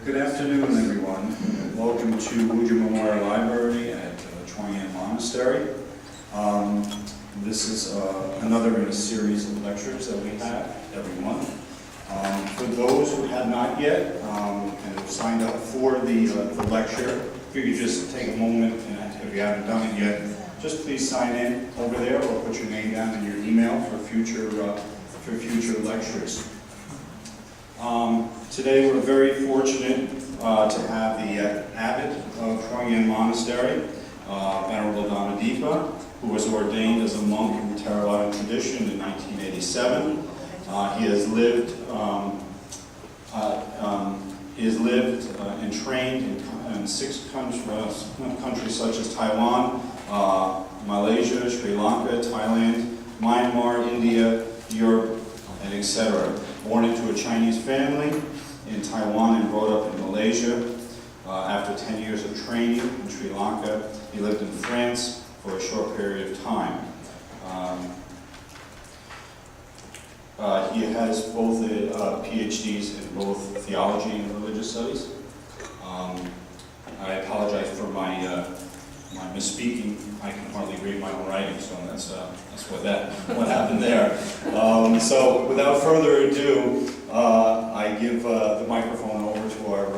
Good afternoon, everyone. Welcome to Woo Joo Library at Chuang Yen Monastery. This is another in a series of lectures that we have every month. For those who have not yet and have signed up for the lecture, if you could just take a moment, and if you haven't done it yet, just please sign in over there or put your name down in your email for future lectures. Today we're very fortunate to have the abbot of Chuang Yen Monastery, Venerable Dhammadeva, who was ordained as a monk in the Theravada tradition in 1987. He has lived and trained in 6 countries such as Taiwan, Malaysia, Sri Lanka, Thailand, Myanmar, India, Europe, and etc. Born into a Chinese family in Taiwan and brought up in Malaysia. After 10 years of training in Sri Lanka, he lived in France for a short period of time. He has both PhDs in both theology and religious studies. I apologize for my misspeaking. I can hardly read my own writing, so that's what happened there. So without further ado, I give the microphone over to our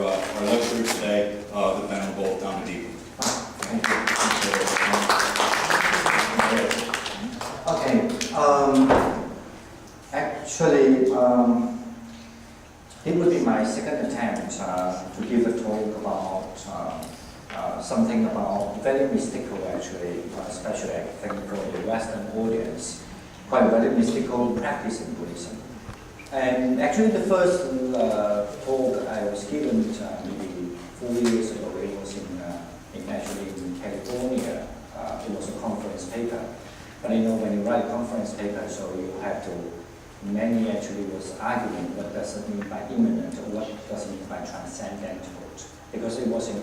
lecturer today, the Venerable Dhammadeva. Thank you. Okay. Actually, it would be my second attempt to give a talk about something about very mystical, actually, especially I think for the Western audience, quite a very mystical practice in Buddhism. And actually, the first talk I was given maybe 4 years ago, it was in California. It was a conference paper. But you know, when you write a conference paper, so you have to. Many actually was arguing what does it mean by immanent, or what does it mean by transcendental, because it was it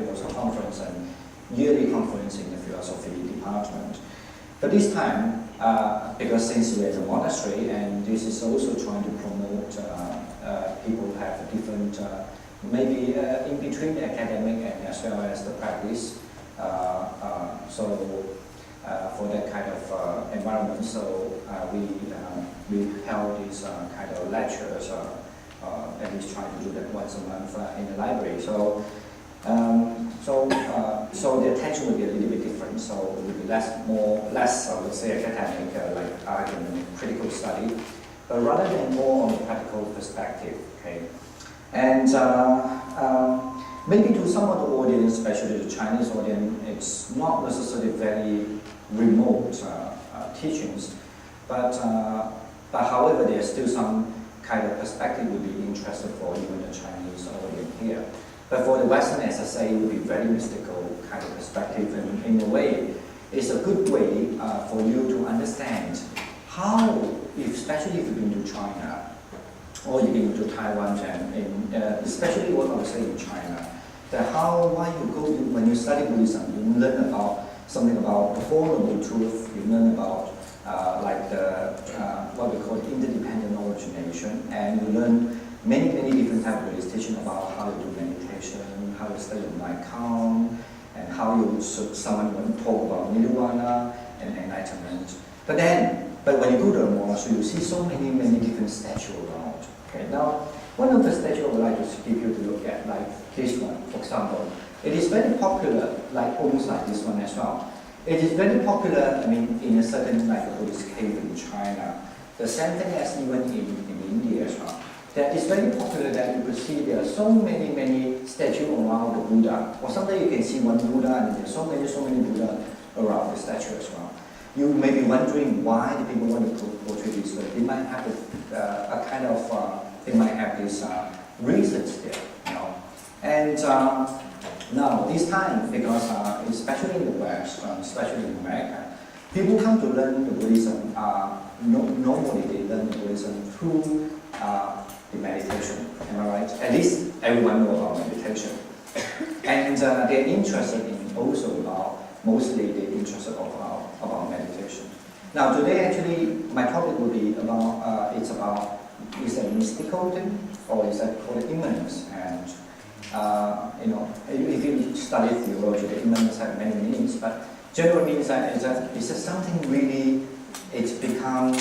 was a conference, and yearly conference in the philosophy department. But this time, because since we're in a monastery, and this is also trying to promote people who have different, maybe in between the academic and as well as the practice. For that kind of environment, so we held these kind of lectures, at least trying to do that once a month in the library. So the attention will be a little bit different. So it will be less I would say academic, like argument, critical study, but rather than more on the practical perspective. Okay, and maybe to some of the audience, especially the Chinese audience, it's not necessarily very remote teachings, but however, there's still some kind of perspective would be interested for even the Chinese audience here. But for the Western, as I say, it would be very mystical kind of perspective, and in a way, it's a good way for you to understand how, especially if you've been to China, or you've been to Taiwan, and especially what I would say in China, that why you go to, when you study Buddhism, you learn about something about the Four Noble Truths, you learn about what we call interdependent origination, and you learn many different types of Buddhist teaching about how to do meditation, how to study mind calm, and how you should someone talk about nirvana and enlightenment. But when you go to a monastery, you see so many different statues around. Okay, now one of the statues I would like to give you to look at, like this one, for example. It is very popular, like almost like this one as well. It is very popular, I mean, in a certain like a Buddhist cave in China. The same thing as even in India as well. That is very popular that you could see there are so many statues around the Buddha. Or sometimes you can see one Buddha and there are so many Buddha around the statue as well. You may be wondering why the people want to portray this way. They might have a kind of, they might have these reasons there, you know. And now, this time, because especially in the West, especially in America, people come to learn the Buddhism, normally they learn the Buddhism through the meditation, am I right? At least everyone knows about meditation. And they're interested in also mostly they're interested about meditation. Now today actually, my topic will be about, it's a mystical thing, or is that called immanence. And if you study theology, the immanence has many meanings, but general means that is it something really, it's become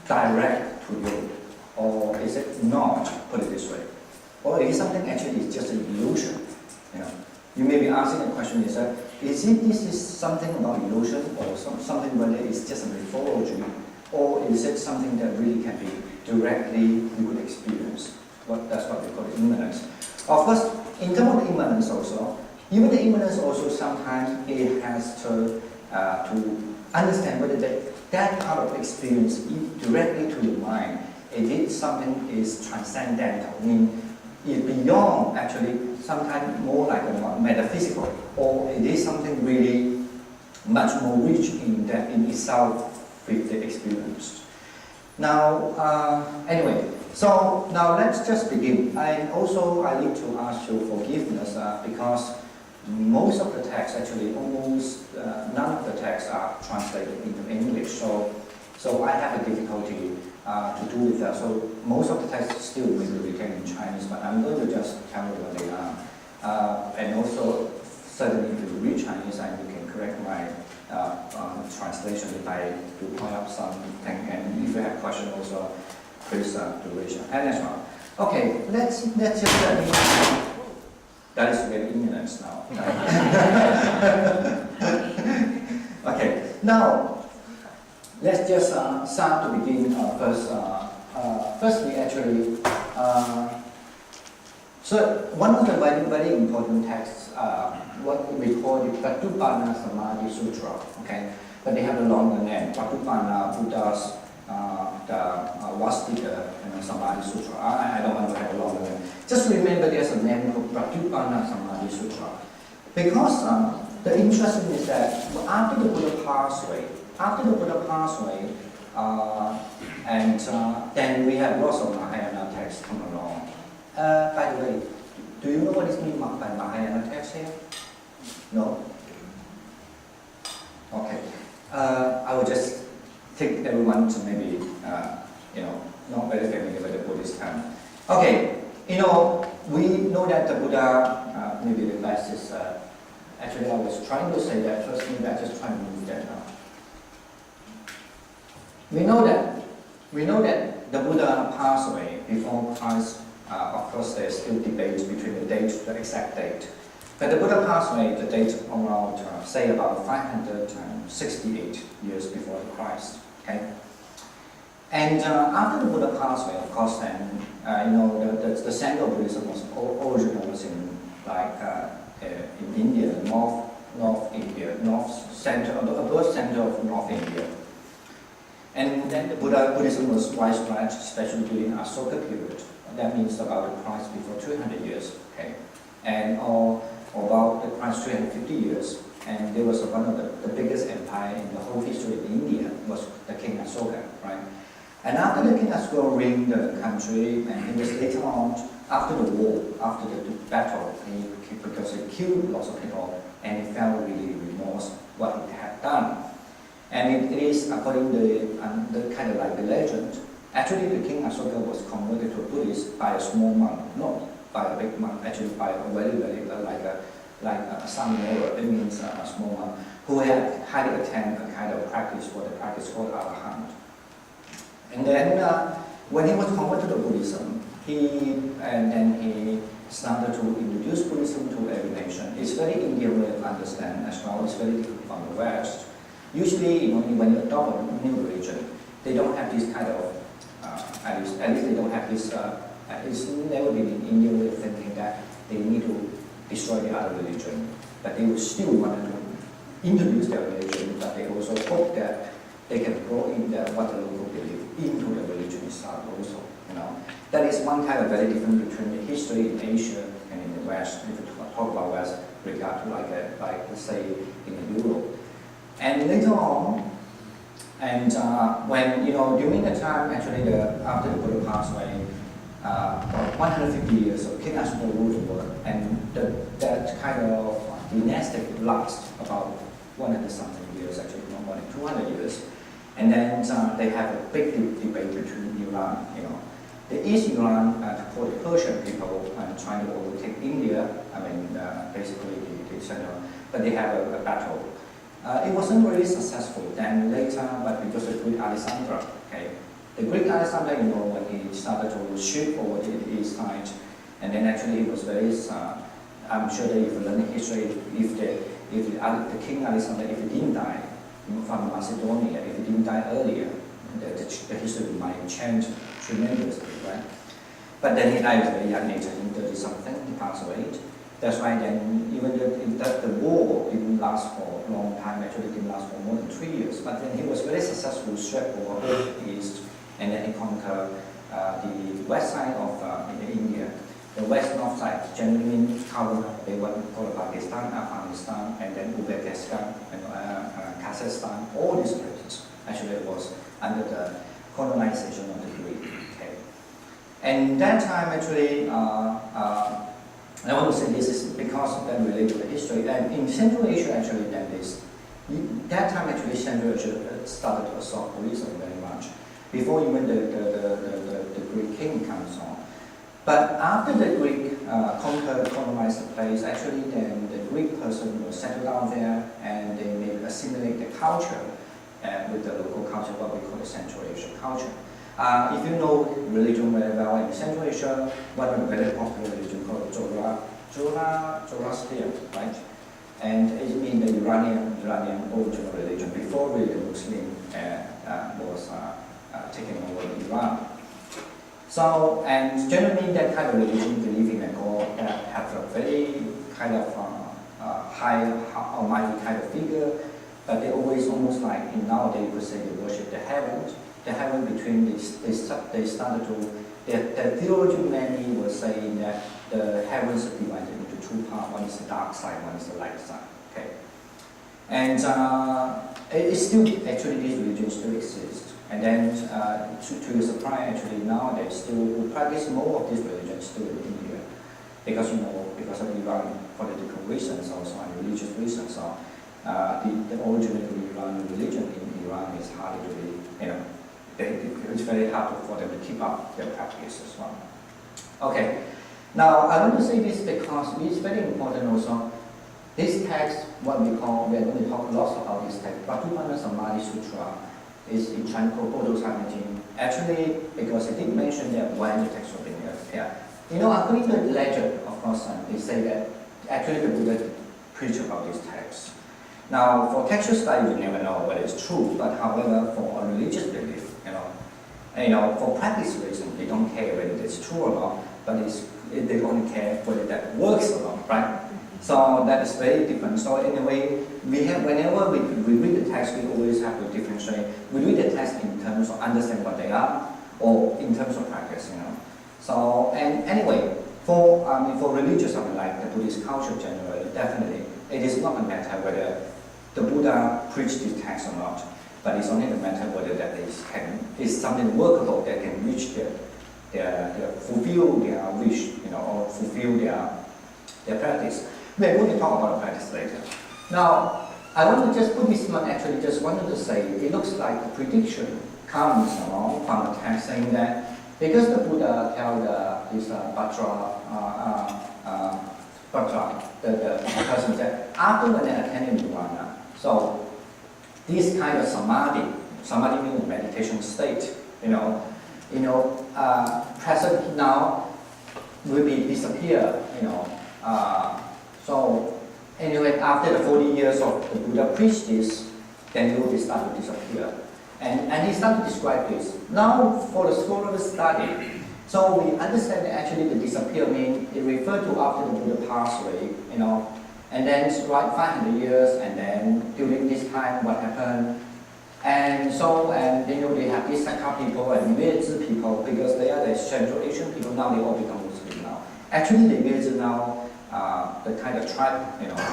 direct to you, or is it not, put it this way, or is something actually is just an illusion. You may be asking the question is this is something about illusion, or something whether it's just a mythology, or is it something that really can be directly you would experience? That's what we call immanence. Of course, in terms of the immanence also, even the immanence also sometimes it has to understand whether that part of experience directly to your mind, is something is transcendental, meaning it's beyond actually sometimes more like a metaphysical, or it is something really much more rich in itself with the experience. Now, anyway, so now let's just begin. And also I need to ask you forgiveness because most of the texts, actually almost none of the texts are translated into English. So I have a difficulty to do with that. So most of the texts still will be written in Chinese, but I'm going to just tell you what they are. And also, certainly if you read Chinese, and you can correct my translation if I do point out something. And if you have questions also, please do raise your hand as well. Okay, let's just let me. That is very imminent now. Okay, now. Let's just start to begin first. Firstly, actually, so one of the very, very important texts, what we call the Patupana Samadhi Sutra, okay? But they have a longer name, Patupana Buddha's Vastika Samadhi Sutra. I don't want to have a longer name. Just remember there's a name called Patupana Samadhi Sutra. Because the interesting is that after the Buddha passed away, and then we have lots of Mahayana texts come along. By the way, do you know what is meant by Mahayana text here? No? Okay. I will just take everyone to maybe, not very familiar with the Buddhist term. Okay, we know that the Buddha, maybe the best is, actually I was trying to say that first, maybe I just try to move that now. We know that the Buddha passed away before Christ. Of course, there's still debate between the exact date. But the Buddha passed away, the date around, say about 568 years before Christ. Okay. And after the Buddha passed away, of course, then the center of Buddhism was originally in India, North India, the birth center of North India. And then the Buddhism was widespread, especially during Asoka period. That means about the Christ before 200 years, okay? And about the Christ 350 years. And there was one of the biggest empire in the whole history of India was the King Asoka, right? And after the King Asoka reigned the country, and he was later on, after the war, after the battle, because he killed lots of people, and he felt really remorse what he had done. And it is according to the kind of like the legend. Actually, the King Asoka was converted to a Buddhist by a small monk, not by a big monk. Actually, by a very, very like a samurai. It means a small monk who had attended a kind of practice, what the practice called Arahant. And then when he was converted to Buddhism, he started to introduce Buddhism to every nation. It's very Indian way of understanding as well. It's very different from the West. Usually, when you adopt a new religion, they don't have this kind of, at least they don't have this, it's never been in Indian way of thinking that they need to destroy the other religion. But they would still want to introduce their religion, but they also hope that they can bring in what the local believe into the religion itself also. That is one kind of very different between the history in Asia and in the West. If you talk about West, regard to like let's say in Europe. And later on, and when during the time actually after the Buddha passed away, 150 years of King Asoka ruled the world, and that kind of dynastic lasts about 100-something years, actually not more than 200 years. And then they have a big debate between Iran, the East Iran, to call the Persian people, trying to overtake India. I mean, basically the center, but they have a battle. It wasn't really successful. Then later, but because of Greek Alexander, okay, the Greek Alexander, you know, when he started to shift over to the east side, and then actually it was very. I'm sure that if you learn history, if the King Alexander, if he didn't die from Macedonia, if he didn't die earlier, the history might change tremendously, right? But then he died very young age, in 30-something, he passed away. That's why then even the war didn't last for a long time, actually didn't last for more than 3 years. But then he was very successful, swept over the east, and then he conquered the west side of India. The west-north side generally covered what we call Pakistan, Afghanistan, and then Uzbekistan, and Kazakhstan. All these places actually was under the colonization of the Greek. Okay. And that time actually, I want to say this is because that related to the history. And in Central Asia actually, that time actually Central Asia started to assault Buddhism very much before even the Greek king comes on. But after the Greek colonized the place, actually then the Greek person will settle down there and they may assimilate the culture with the local culture, what we call the Central Asian culture. If you know religion very well in Central Asia, one of the very popular religion called Zoroastrian, right? And it means the Iranian original religion before really the Muslim was taken over Iran. So, and generally that kind of religion believing in God have a very kind of high, almighty kind of figure, but they always almost like in nowadays you could say they worship the heavens. The heaven between they started to, the theologian many were saying that the heavens are divided into two parts, one is the dark side, one is the light side. Okay, and it's still actually this religion still exists. And then, to your surprise, actually nowadays still we practice more of this religion still in India, because because of Iran political reasons also and religious reasons. So the original Iran religion in Iran is hardly to be, it's very hard for them to keep up their practice as well. Okay, now I want to say this because it's very important also. This text, what we call, we are going to talk lots about this text, Bhatupana Samadhi Sutra. Is in Chinese called Bodo Samajin. Actually, because it did mention that when the text was being here. According to the legend, of course, they say that actually the Buddha preached about this text. Now, for textual study, you never know whether it's true, but however, for a religious belief, for practice reason, they don't care whether it's true or not, but they only care whether that works or not, right? So that is very different. So anyway, whenever we read the text, we always have to differentiate. We read the text in terms of understand what they are, or in terms of practice, So, and anyway, for religious, like the Buddhist culture generally, definitely, it is not a matter whether the Buddha preached this text or not, but it's only a matter whether that is something workable that can reach fulfill their wish, or fulfill their practice. We're going to talk about practice later. Now, I want to just put this one, actually just wanted to say, it looks like the prediction comes along from the text saying that because the Buddha tell this Bhadra, the person that after when they attended Nirvana, so this kind of samadhi means meditation state, present now will be disappear, So anyway, after the 40 years of the Buddha preached this, then it will start to disappear. And he started to describe this. Now for the scholarly study, so we understand that actually the disappear means it referred to after the Buddha passed away, and then it's like 500 years, and then during this time what happened. And so, they have these Sakha people and Woo people, because they are the Central Asian people, now they all become Muslim now. Actually the Woo now, the kind of tribe,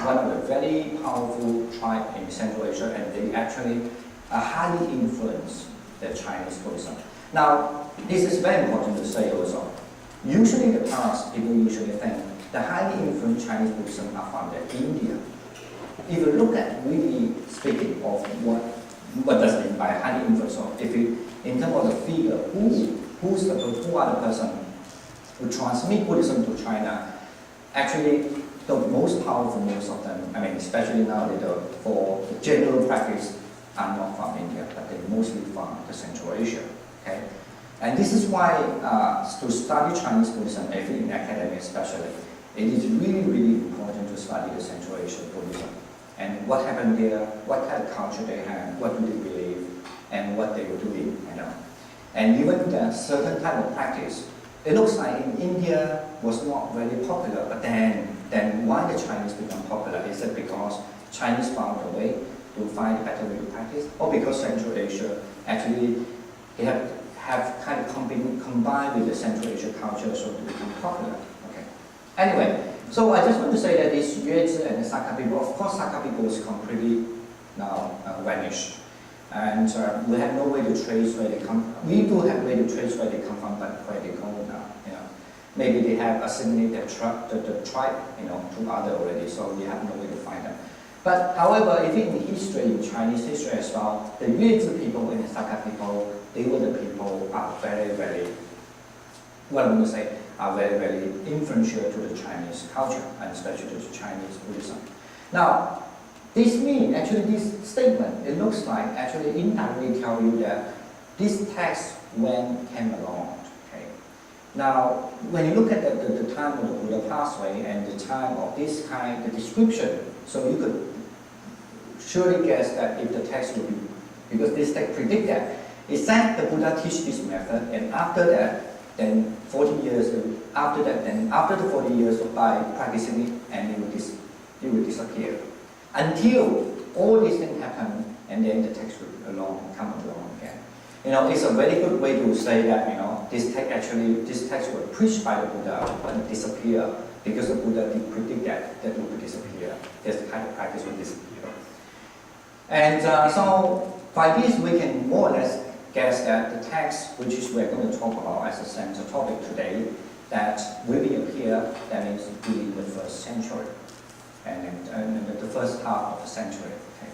one of the very powerful tribe in Central Asia, and they actually highly influence the Chinese Buddhism. Now, this is very important to say also. Usually in the past, people usually think the highly influenced Chinese Buddhism are from India. If you look at really speaking of what does it mean by highly influenced, or if you, in terms of the figure, who who are the person who transmit Buddhism to China. Actually, the most powerful, most of them, I mean, especially now, for the general practice, are not from India, but they're mostly from the Central Asia. Okay, and this is why to study Chinese Buddhism, I think in academia especially, it is really, really important to study the Central Asian Buddhism and what happened there, what kind of culture they had, what do they believe, and what they were doing, you know. And even the certain type of practice, it looks like in India was not very popular, but then why the Chinese become popular? Is it because Chinese found a way to find a better way to practice, or because Central Asia actually they have kind of combined with the Central Asia culture so to become popular? Okay. Anyway, so I just want to say that this Yuezhi and the Saka people, of course, Saka people is completely now vanished. And we have no way to trace where they come from. We do have a way to trace where they come from, but where they go now, you know. Maybe they have assimilated the tribe, you know, to other already, so we have no way to find them. But however, if in history, in Chinese history as well, the Yuezhi people and the Saka people, they were the people are very, very, what I'm going to say, are very, very influential to the Chinese culture, and especially to the Chinese Buddhism. Now, this means, actually this statement, it looks like actually indirectly tell you that this text when came along. Okay. Now, when you look at the time of the Buddha passed away and the time of this kind of description, so you could surely guess that if the text would be, because this text predicts that, it said the Buddha teach this method, and after that, then 40 years after that, then after the 40 years by practicing it, and it will disappear. Until all these things happen, and then the text will come along again. You know, it's a very good way to say that, you know, this text was preached by the Buddha and disappear because the Buddha did predict that it would disappear. This kind of practice will disappear. And so by this we can more or less guess that the text which is we're going to talk about as a central topic today, that will be appear, that is within the 1st century. And the first half of the century. Okay.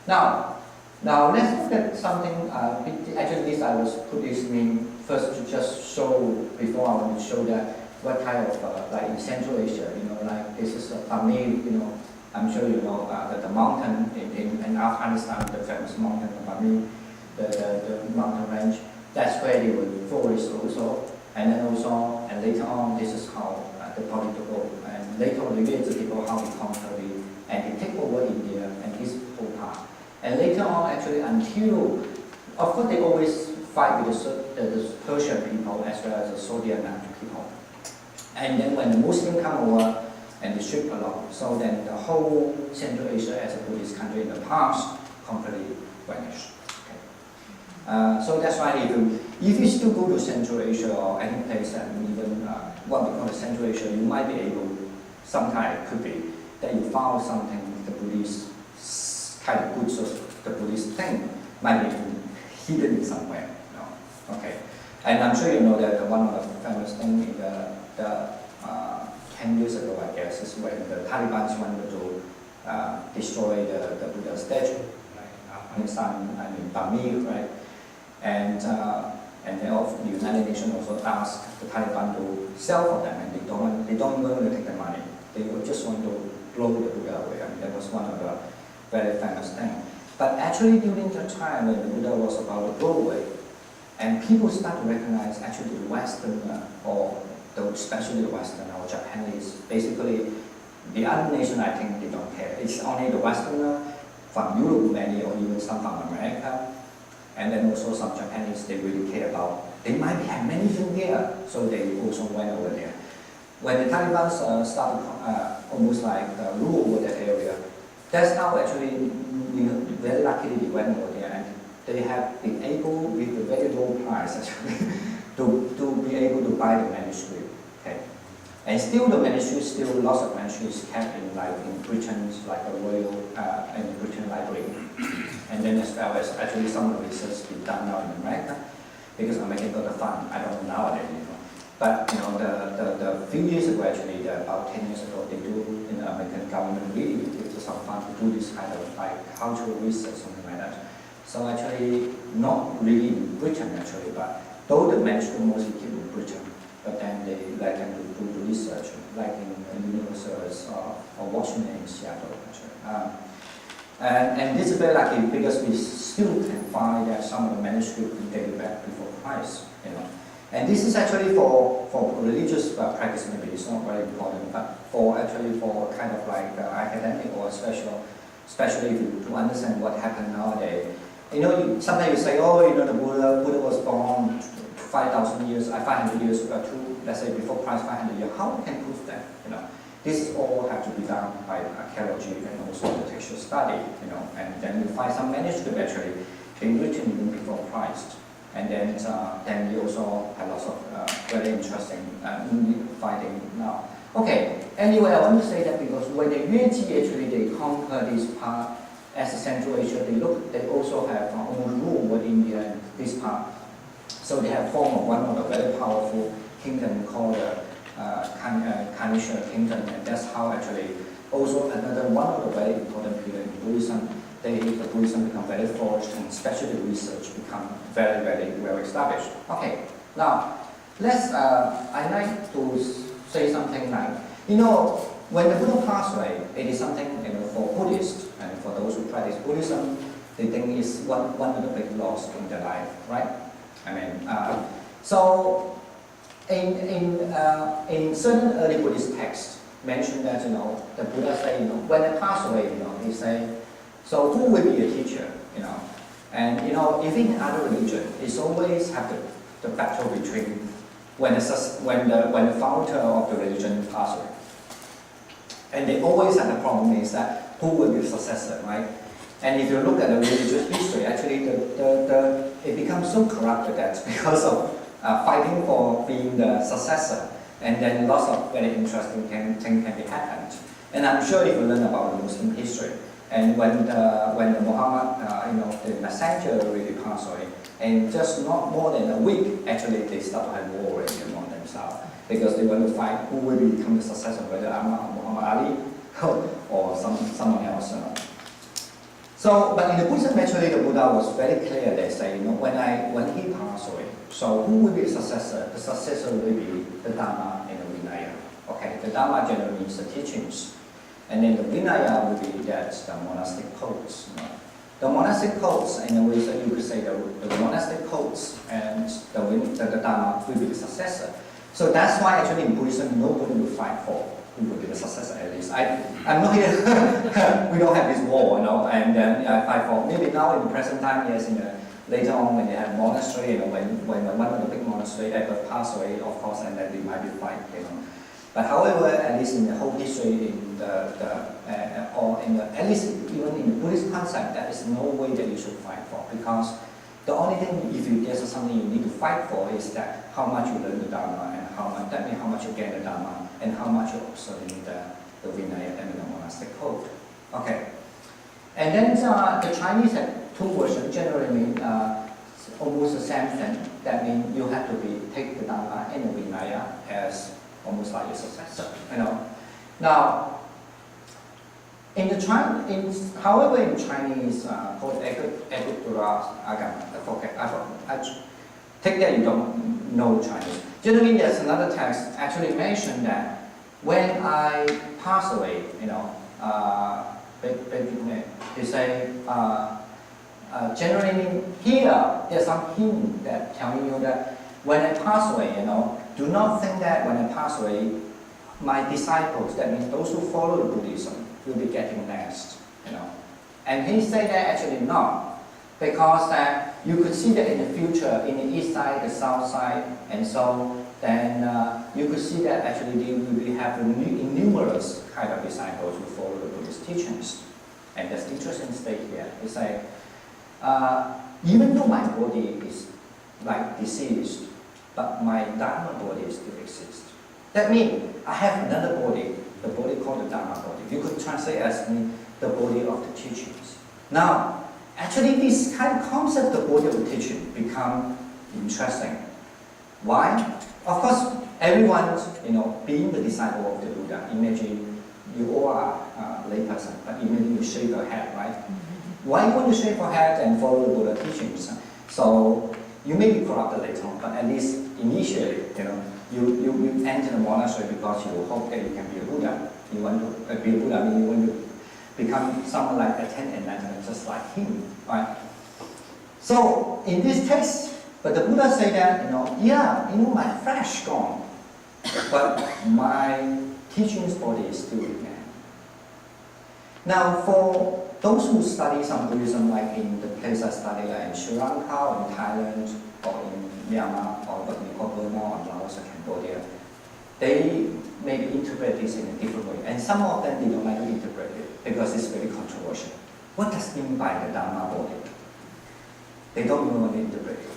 Now let's look at something. Actually, this I was put this in first to just show before I want to show that what kind of like in Central Asia, you know, like this is a Pamir, you know. I'm sure you know that the mountain in Afghanistan, the famous mountain of Pamir, the mountain range. That's where they were forest also, and then also, and later on, this is how the political. Later on, the Yuezhi people, how they conquer it, and they take over India and this whole part. And later on, actually, until, of course, they always fight with the Persian people as well as the Sogdian people. And then when the Muslims come over and they ship along, so then the whole Central Asia as a Buddhist country in the past completely vanished. Okay. So that's why if you still go to Central Asia or any place, and even what we call the Central Asia, you might be able. Sometimes it could be that you found something, the Buddhist kind of goods of the Buddhist thing might be hidden somewhere. No? Okay. And I'm sure you know that one of the famous things in the 10 years ago, I guess, is when the Taliban wanted to destroy the Buddha statue, right? Afghanistan, I mean Pamir, right? And then the United Nations also asked the Taliban to sell for them, and they don't even want to take the money. They just want to blow the Buddha away. I mean, that was one of the very famous things. But actually, during the time when the Buddha was about to blow away, and people start to recognize actually the Western, especially the Western or Japanese, basically the other nation, I think they don't care. It's only the Westerner from Europe, many, or even some from America. And then also some Japanese, they really care about, they might have many things there, so they also went over there. When the Taliban started almost like rule over that area, that's how actually, very luckily they went over there, and they have been able, with a very low price actually, to be able to buy the manuscript. Okay. And still the manuscript, lots of manuscripts kept in Britain's like a royal, in Britain library. And then as well as actually some of the research being done now in America, because America got the fund, I don't know nowadays, you know. But you know, the few years ago actually, about 10 years ago, they do, in the American government really give some fund to do this kind of like cultural research, something like that. So actually, not really in Britain actually, but though the manuscript mostly keep in Britain, but then they let them do the research, like in universities or Washington in Seattle, actually. And this is very lucky because we still can find that some of the manuscripts dated back before Christ, you know. And this is actually for religious practice, maybe it's not very important, but for kind of like academic or especially if you to understand what happened nowadays. You know, sometimes you say, oh, you know, the Buddha was born 5,000 years, 500 years, let's say before Christ, 500 years. How we can prove that? You know, this all have to be done by archaeology and also the textual study. You know, and then you find some manuscript actually being written even before Christ. And then you also have lots of very interesting finding now. Okay, anyway, I want to say that because when the Yuan-Ji actually they conquer this part as a Central Asia, they also have rule over India and this part. So they have formed one of the very powerful kingdom called the Kanishka kingdom, and that's how actually also another one of the very important period in Buddhism. The Buddhism become very forged, and especially research become very, very well established. Okay, now let's. I like to say something like, you know, when the Buddha passed away, it is something, you know, for Buddhists and for those who practice Buddhism, they think is one of the big loss in their life, right? I mean, so in certain early Buddhist texts mention that, you know, the Buddha say, you know, when they pass away, you know, he say, so who will be a teacher, you know? And, you know, even in other religion, it's always have the battle between when the founder of the religion pass away. And they always have the problem is that who will be the successor, right? And if you look at the religious history, actually it becomes so corrupted that because of fighting for being the successor, and then lots of very interesting things can be happened. And I'm sure if you learn about Muslim history, and when the Muhammad, you know, the messenger really passed away, and just not more than a week, actually they start to have war among themselves because they want to fight who will become the successor, whether Muhammad Ali or someone else. You know. So, but in the Buddhism, actually, the Buddha was very clear. They say, you know, when he passed away, so who will be the successor? The successor will be the Dharma and the Vinaya. Okay, the Dharma generally means the teachings. And then the Vinaya will be the monastic codes. You know. The monastic codes, in a way, so you could say the monastic codes and the Dharma will be the successor. So that's why actually in Buddhism, nobody will fight for who will be the successor at least. I'm not here, we don't have this war, you know, and then fight for, maybe now in the present time, yes, later on when they have monastery, you know, when one of the big monastery ever passed away, of course, and then they might be fight, you know. But however, at least in the whole history, at least even in the Buddhist concept, there is no way that you should fight for, because the only thing, if there's something you need to fight for, is that how much you learn the Dharma, and that means how much you get the Dharma, and how much you're observing the Vinaya and the monastic code. Okay. And then the Chinese have two versions, generally mean almost the same thing. That means you have to take the Dharma and the Vinaya as almost like a successor, you know. Now, however, in Chinese, called I take that you don't know Chinese. Generally, there's another text actually mentioned that when I pass away, you know, they say, generally here, there's some hint that telling you that when I pass away, you know, do not think that when I pass away, my disciples, that means those who follow the Buddhism, will be getting last, you know. And he said that actually not, because you could see that in the future, in the east side, the south side, and so then you could see that actually they will have numerous kind of disciples who follow the Buddhist teachings. And that's interesting state here. It's like, even though my body is like deceased, but my Dharma body still exists. That means I have another body, the body called the Dharma body. You could translate as the body of the teachings. Now, actually this kind of concept of body of the teaching become interesting. Why? Of course, everyone, you know, being the disciple of the Buddha, imagine you all are a lay person, but imagine you shave your head, right? Why you want to shave your head and follow the Buddha teachings? So You may be corrupted later on, but at least initially, you enter the monastery because you hope that you can be a Buddha. You want to be a Buddha, I mean you want to become someone like a 10 enlightenment, just like him, right? So in this text, but the Buddha said that, my flesh gone, but my teachings body is still remain. Now, for those who study some Buddhism, like in the place I study, like in Sri Lanka, or in Thailand, or in Myanmar, or what we call Burma, or Laos, or Cambodia, they maybe interpret this in a different way. And some of them, they don't like to interpret it because it's very controversial. What does it mean by the Dharma body? They don't even want to interpret it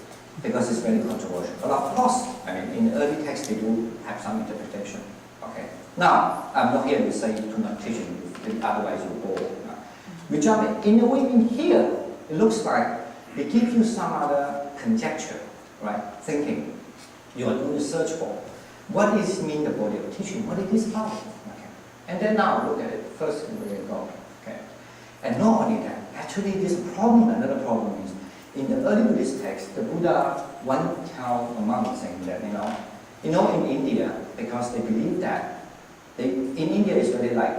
because it's very controversial. But of course, in the early text, they do have some interpretation. Okay. Now, I'm not here to say to not teach you, otherwise you bore. Which in a way, in here, it looks like they give you some other conjecture, right? Thinking. You are doing research for. What does it mean the body of teaching? What it is about? Okay. And then now look at it. First, where you go. Okay. And not only that, actually this problem, another problem is, in the early Buddhist text, the Buddha once tell a monk saying that, in India, because they believe that, in India it's really like,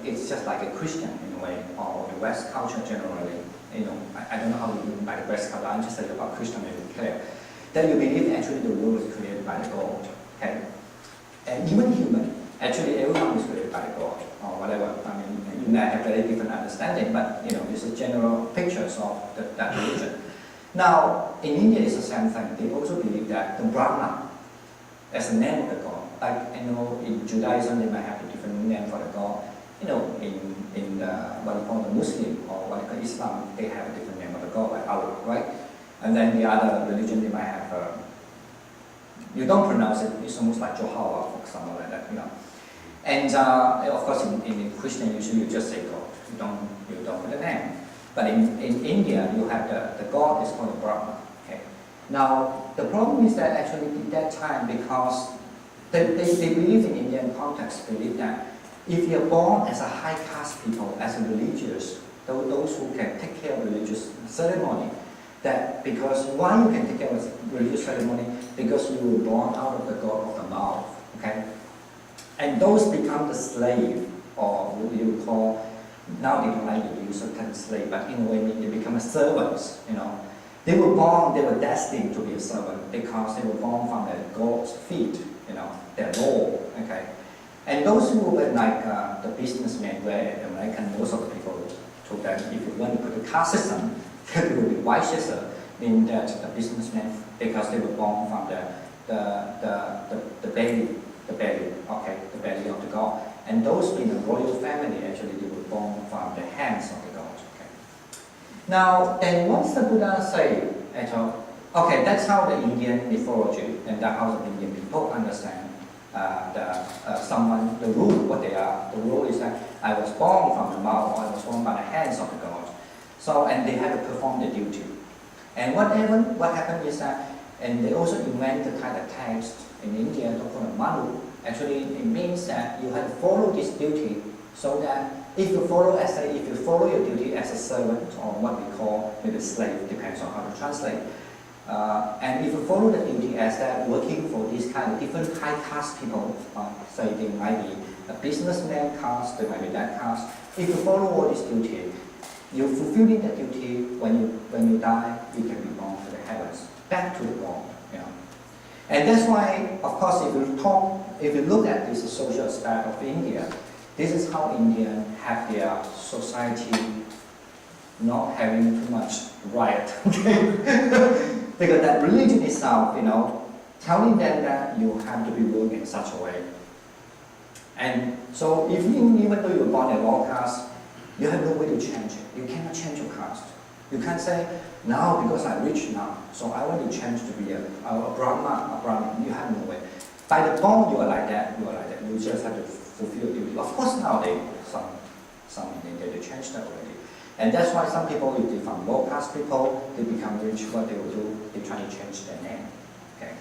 it's just like a Christian in a way, or the West culture generally. I don't know how you mean by the West culture, I'm just saying about Christian to be clear. That you believe actually the world was created by the God. Okay? And even human, actually everyone is created by the God, or whatever. You may have very different understanding, but this is general pictures of that religion. Now, in India it's the same thing. They also believe that the Brahma, as a name of the God, like in Judaism they might have a different name for the God. In what we call the Muslim or what we call Islam, they have a different name of the God, like Allah, right? And then the other religion they might have. You don't pronounce it. It's almost like Jehovah or something like that, And of course, in Christian, usually you just say God. You don't put a name. But in India, you have the God is called the Brahma. Okay. Now the problem is that actually at that time, because they believe in Indian context, believe that if you're born as a high caste people, as a religious, those who can take care of religious ceremony, that because why you can take care of religious ceremony? Because you were born out of the God of the mouth. Okay. And those become the slave, or what you call, now they don't like to use the term slave, but in a way they become servants, They were born, they were destined to be a servant because they were born from their God's feet, their law, okay? And those who were like the businessmen, where most of the people told them, if you want to put a caste system, it will be Vaishya, meaning that the businessmen, because they were born from the belly, okay, the belly of the God. And those in the royal family, actually, they were born from the hands of the God. Okay. Now, then once the Buddha said, okay, that's how the Indian mythology and that's how the Indian people understand the rule, what they are. The rule is that I was born from the mouth, or I was born by the hands of the God. So, and they had to perform the duty. And what happened is that, and they also invent the kind of text in India called Manu. Actually, it means that you have to follow this duty, so that if you follow your duty as a servant, or what we call maybe slave, depends on how to translate. And if you follow the duty as that, working for these kind of different high caste people, say they might be a businessman caste, they might be that caste. If you follow all this duty, you're fulfilling that duty. When you die, you can be born to the heavens, back to the God. And that's why, of course, if you look at this social aspect of India, this is how Indians have their society not having too much riot. Because that religion itself, telling them that you have to be working in such a way. And so even though you're born a low caste, you have no way to change it. You cannot change your caste. You can't say, now because I'm rich now, so I want to change to be a Brahman. You have no way. By the born, you are like that. You just have to fulfill your duty. Of course, nowadays, some they change that already. And that's why some people, if they from low caste people, they become rich, what they will do, they try to change their name. Okay?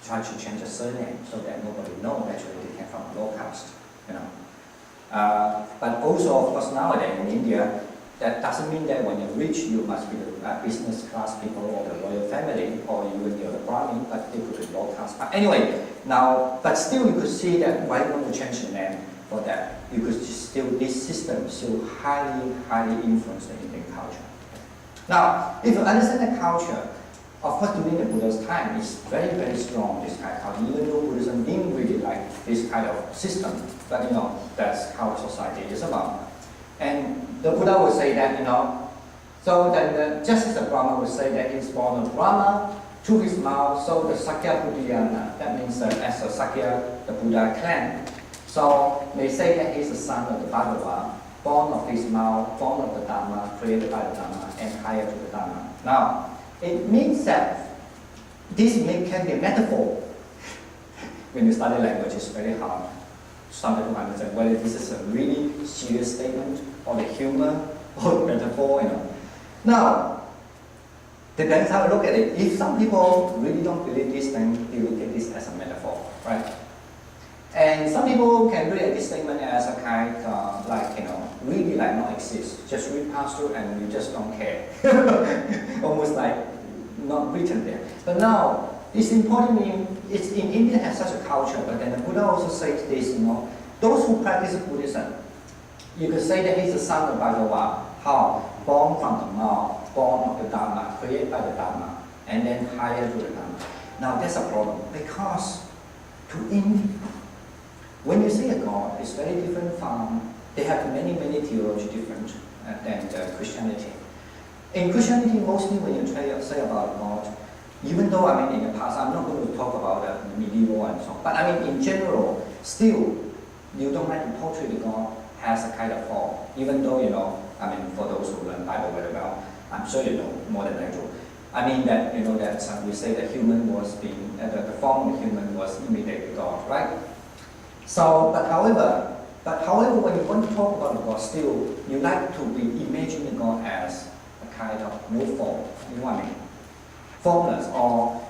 Try to change the surname so that nobody knows actually they came from a low caste. But also, of course, nowadays in India, that doesn't mean that when you're rich, you must be the business class people or the royal family or even the Brahmin, but they could be low caste. But anyway, now, but still you could see that why you want to change the name for that, because still this system still highly influenced the Indian culture. Now, if you understand the culture, of course during the Buddha's time, it's very strong, this kind of culture, even though Buddhism didn't really like this kind of system, but that's how society is about. And the Buddha would say that, so then just as the Brahma would say that he's born of Brahma, through his mouth, so the Sakya Buddhayana, that means that as the Sakya, the Buddha clan. So they say that he's the son of the Bhagava, born of his mouth, born of the Dharma, created by the Dharma, and higher to the Dharma. Now, it means that this can be a metaphor. When you study language, it's very hard. Some people understand whether this is a really serious statement, or the humor, or metaphor, Now, depends how you look at it. If some people really don't believe this, then they look at this as a metaphor, right? And some people can look at this statement as a kind of really like not exist. Just read past through and you just don't care. Almost like not written there. But now, it's important it's in India has such a culture, but then the Buddha also says this, those who practice Buddhism, you could say that he's the son of Bhagava, how? Born from the mouth, born of the Dharma, created by the Dharma, and then higher to the Dharma. Now that's a problem, because to India, when you say a God, it's very different from, they have many theologies different than Christianity. In Christianity, mostly when you say about God, even though in the past, I'm not going to talk about the medieval and so on, but in general, still, you don't like to portray the God as a kind of form, even though, for those who learn Bible very well, I'm sure you know more than I do. That, that we say that human was being, the form of human was imitated God, right? So, but however, when you want to talk about God, still, you like to imagine the God as a kind of no form, you know what I mean? Formless, or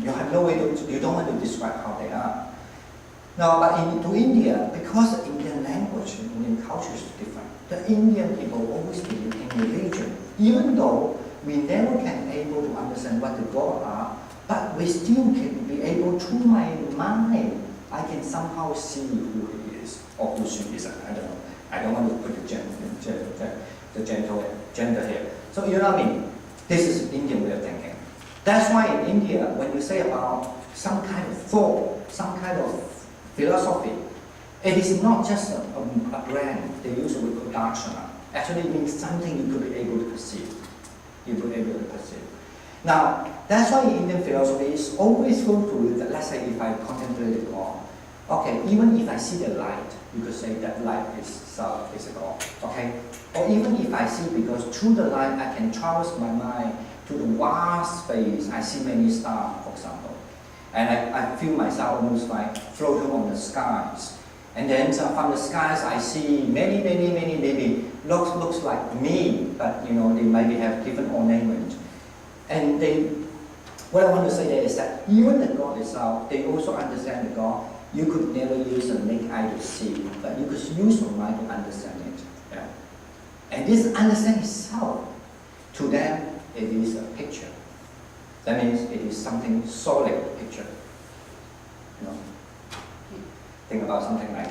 you have no way to, you don't want to describe how they are. Now, but to India, because the Indian language, Indian culture is different, the Indian people always believe in religion, even though we never can able to understand what the God are, but we still can be able, through my mind, I can somehow see who he is, or who she is, I don't know. I don't want to put the gender here. So you know what I mean? This is Indian way of thinking. That's why in India, when you say about some kind of thought, some kind of philosophy, it is not just a brand. They use the word darshana. Actually, it means something you could be able to perceive. You could be able to perceive. Now, that's why Indian philosophy is always go through, let's say if I contemplate the God, okay, even if I see the light, you could say that light is a God, okay? Or even if I see, because through the light I can traverse my mind to the vast space, I see many stars, for example. And I feel myself almost like floating on the skies. And then from the skies I see many, maybe looks like me, but they maybe have different ornament. And what I want to say there is that even the God itself, they also understand the God. You could never use a naked eye to see, but you could use your mind to understand it. Yeah. And this understanding itself, to them, it is a picture. That means it is something solid picture. Think about something like,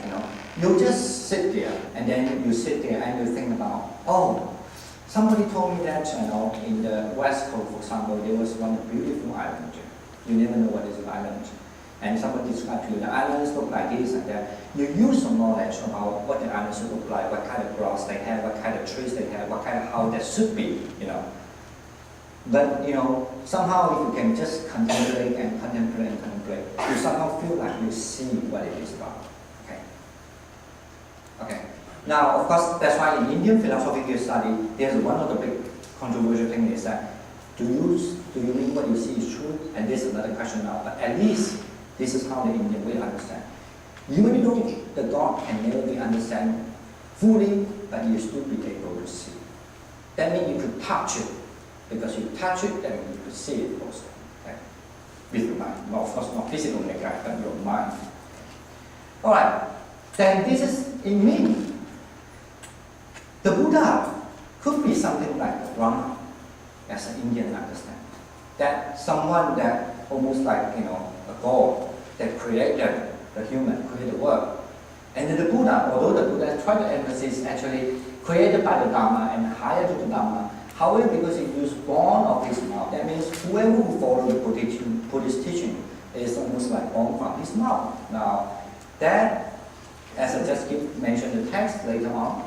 you just sit there, and then you sit there and you think about, oh, somebody told me that, in the West Coast, for example, there was one beautiful island. You never know what is an island. And somebody described to you, the islands look like this and that. You use some knowledge about what the islands look like, what kind of grass they have, what kind of trees they have, what kind of house that should be, But, somehow if you can just contemplate, you somehow feel like you see what it is about. Okay. Now, of course, that's why in Indian philosophical study, there's one of the big controversial things is that, do you mean what you see is true? And this is another question now, but at least this is how the Indian way understand. Even though the God can never be understood fully, but you still be able to see. That means you could touch it, because you touch it, then you could see it also. Okay? With your mind. Well, of course, not physical like that, but your mind. Alright, then this is, it means the Buddha could be something like the Brahma, as an Indian understanding. that someone that almost like, a God that created the human, created the world. And then the Buddha, although the Buddha tried to emphasize actually created by the Dharma and higher to the Dharma, however, because he used born of his mouth, that means whoever who follows the Buddhist teaching is almost like born from his mouth. Now, that, as I just mentioned the text later on,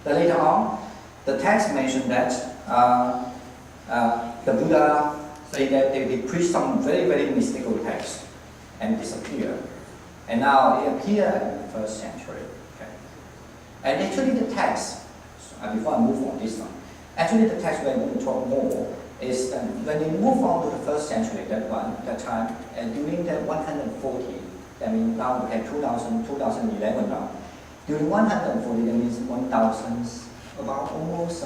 the text mentioned that the Buddha said that they preached some very, very mystical text and disappeared. And now it appeared in the 1st century. Okay? And actually the text, before I move on this one, actually the text we're going to talk more is that when we move on to the 1st century, that time, and during the 140, I mean now we have 2011 now, during 140, that means 1,000, about almost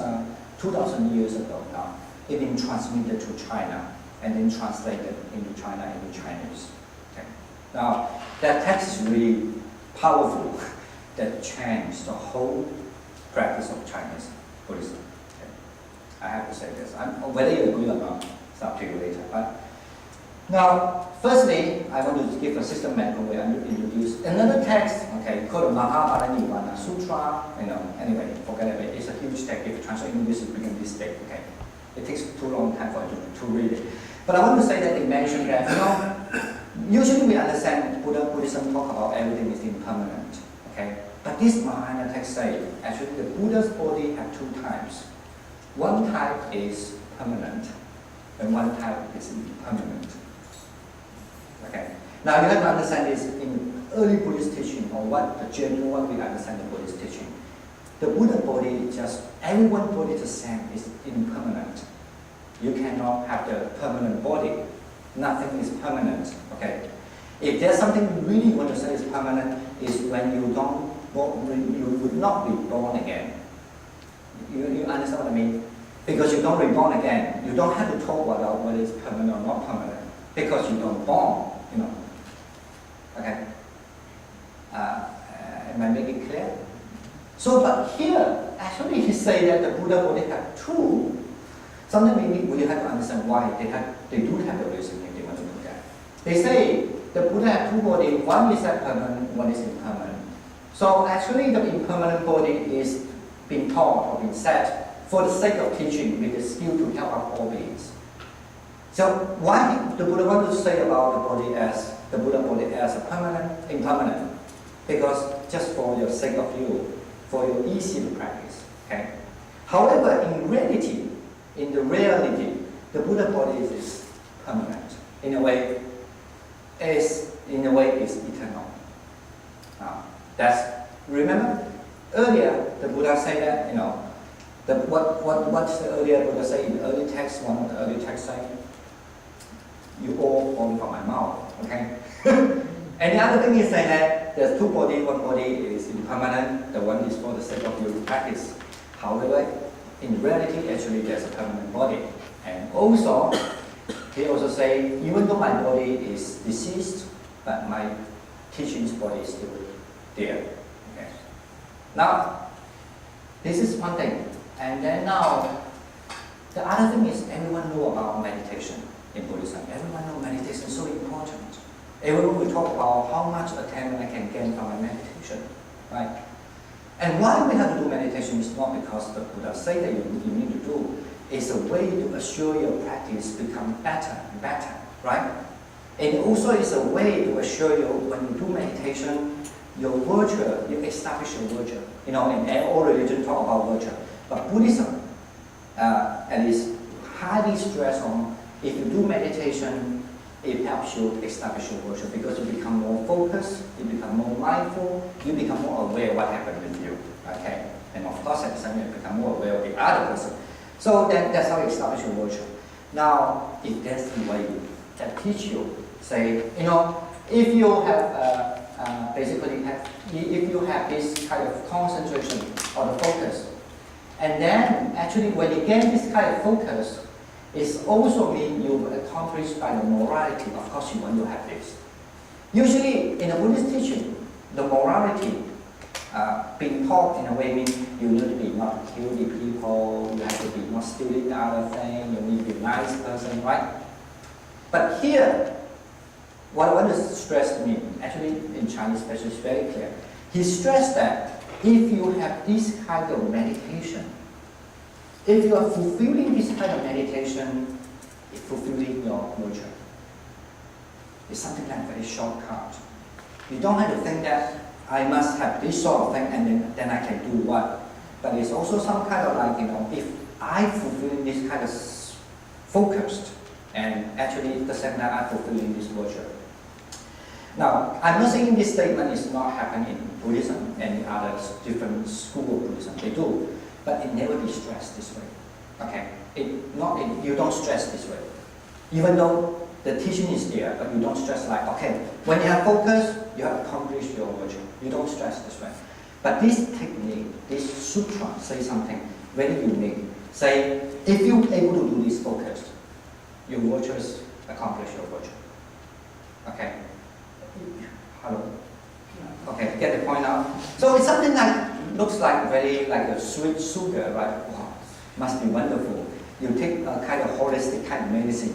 2,000 years ago now, it been transmitted to China and then translated into China into Chinese. Okay. Now, that text is really powerful that changed the whole practice of Chinese Buddhism. Okay. I have to say this. Whether you agree or not, it's up to you later. But now, firstly, I want to give a systematic way to introduce another text, okay, called the Mahabharata Sutra. Anyway, forget it. It's a huge text. If you translate English, it becomes this big, okay. It takes too long time for you to read it. But I want to say that it mentioned that, usually we understand Buddhism talk about everything is impermanent, okay? But this Mahayana text says, actually the Buddha's body have two types. One type is permanent, and one type is impermanent. Okay. Now you have to understand this in early Buddhist teaching, or what the general one we understand the Buddhist teaching. The Buddha body is just, everyone's body is the same, is impermanent. You cannot have the permanent body. Nothing is permanent. Okay. If there's something you really want to say is permanent, is when you would not be born again. You understand what I mean? Because you don't reborn again. You don't have to talk about whether it's permanent or not permanent. Because you don't born, Okay? Am I making it clear? So, but here, actually he say that the Buddha body have two. Something we have to understand why they do have the reason if they want to do that. They say the Buddha have two bodies, one is permanent, one is impermanent. So actually the impermanent body is being taught or being set for the sake of teaching with the skill to help out all beings. So why the Buddha want to say about the Buddha body as a permanent, impermanent? Because just for your sake of you, for your easy to practice. Okay. However, in reality, the Buddha body is permanent. In a way, is eternal. Remember earlier the Buddha said that what's the earlier Buddha say in the early text? One of the early texts say, "You all born from my mouth." Okay. And the other thing is saying that there's two bodies. One body is impermanent. The one is for the sake of your practice. However, in reality, actually, there's a permanent body. And also, he also say, even though my body is deceased, but my teaching's body is still there. Okay. Now, this is one thing. And then now, the other thing is everyone know about meditation in Buddhism. Everyone know meditation is so important. Everyone will talk about how much attainment I can gain from my meditation, right? And why we have to do meditation is not because the Buddha say that you need to do. It's a way to assure your practice become better and better, right? And also it's a way to assure you when you do meditation, your virtue, you establish your virtue. In all religions talk about virtue. But Buddhism, at least highly stress on, if you do meditation, it helps you establish your virtue because you become more focused, you become more mindful, you become more aware of what happened with you. Okay? And of course, at the same time, you become more aware of the other person. So that's how you establish your virtue. Now, if that's the way that teach you, say, if you have if you have this kind of concentration or the focus, and then actually when you gain this kind of focus, it also means you accomplished by the morality. Of course, you want to have this. Usually, in the Buddhist teaching, the morality being taught in a way means you need to be not kill the people, you have to be not stealing the other thing, you need to be a nice person, right? But here, what I want to stress to me, actually in Chinese especially, is very clear. He stressed that if you have this kind of meditation, if you are fulfilling this kind of meditation, it's fulfilling your virtue. It's something like a very shortcut. You don't have to think that I must have this sort of thing and then I can do what. But it's also some kind of like, if I fulfill this kind of focused, and actually at the same time I'm fulfilling this virtue. Now, I'm not saying this statement is not happening in Buddhism and other different school of Buddhism. They do, but it never be stressed this way. Okay, you don't stress this way. Even though the teaching is there, but you don't stress like, okay, when you have focus, you have accomplished your virtue. You don't stress this way. But this technique, this sutra, say something very unique. Say, if you're able to do this focus, your virtues accomplish your virtue. Okay? Hello? Okay, get the point now? So it's something that looks like very like a sweet sugar, right? Wow, must be wonderful. You take a kind of holistic kind of medicine,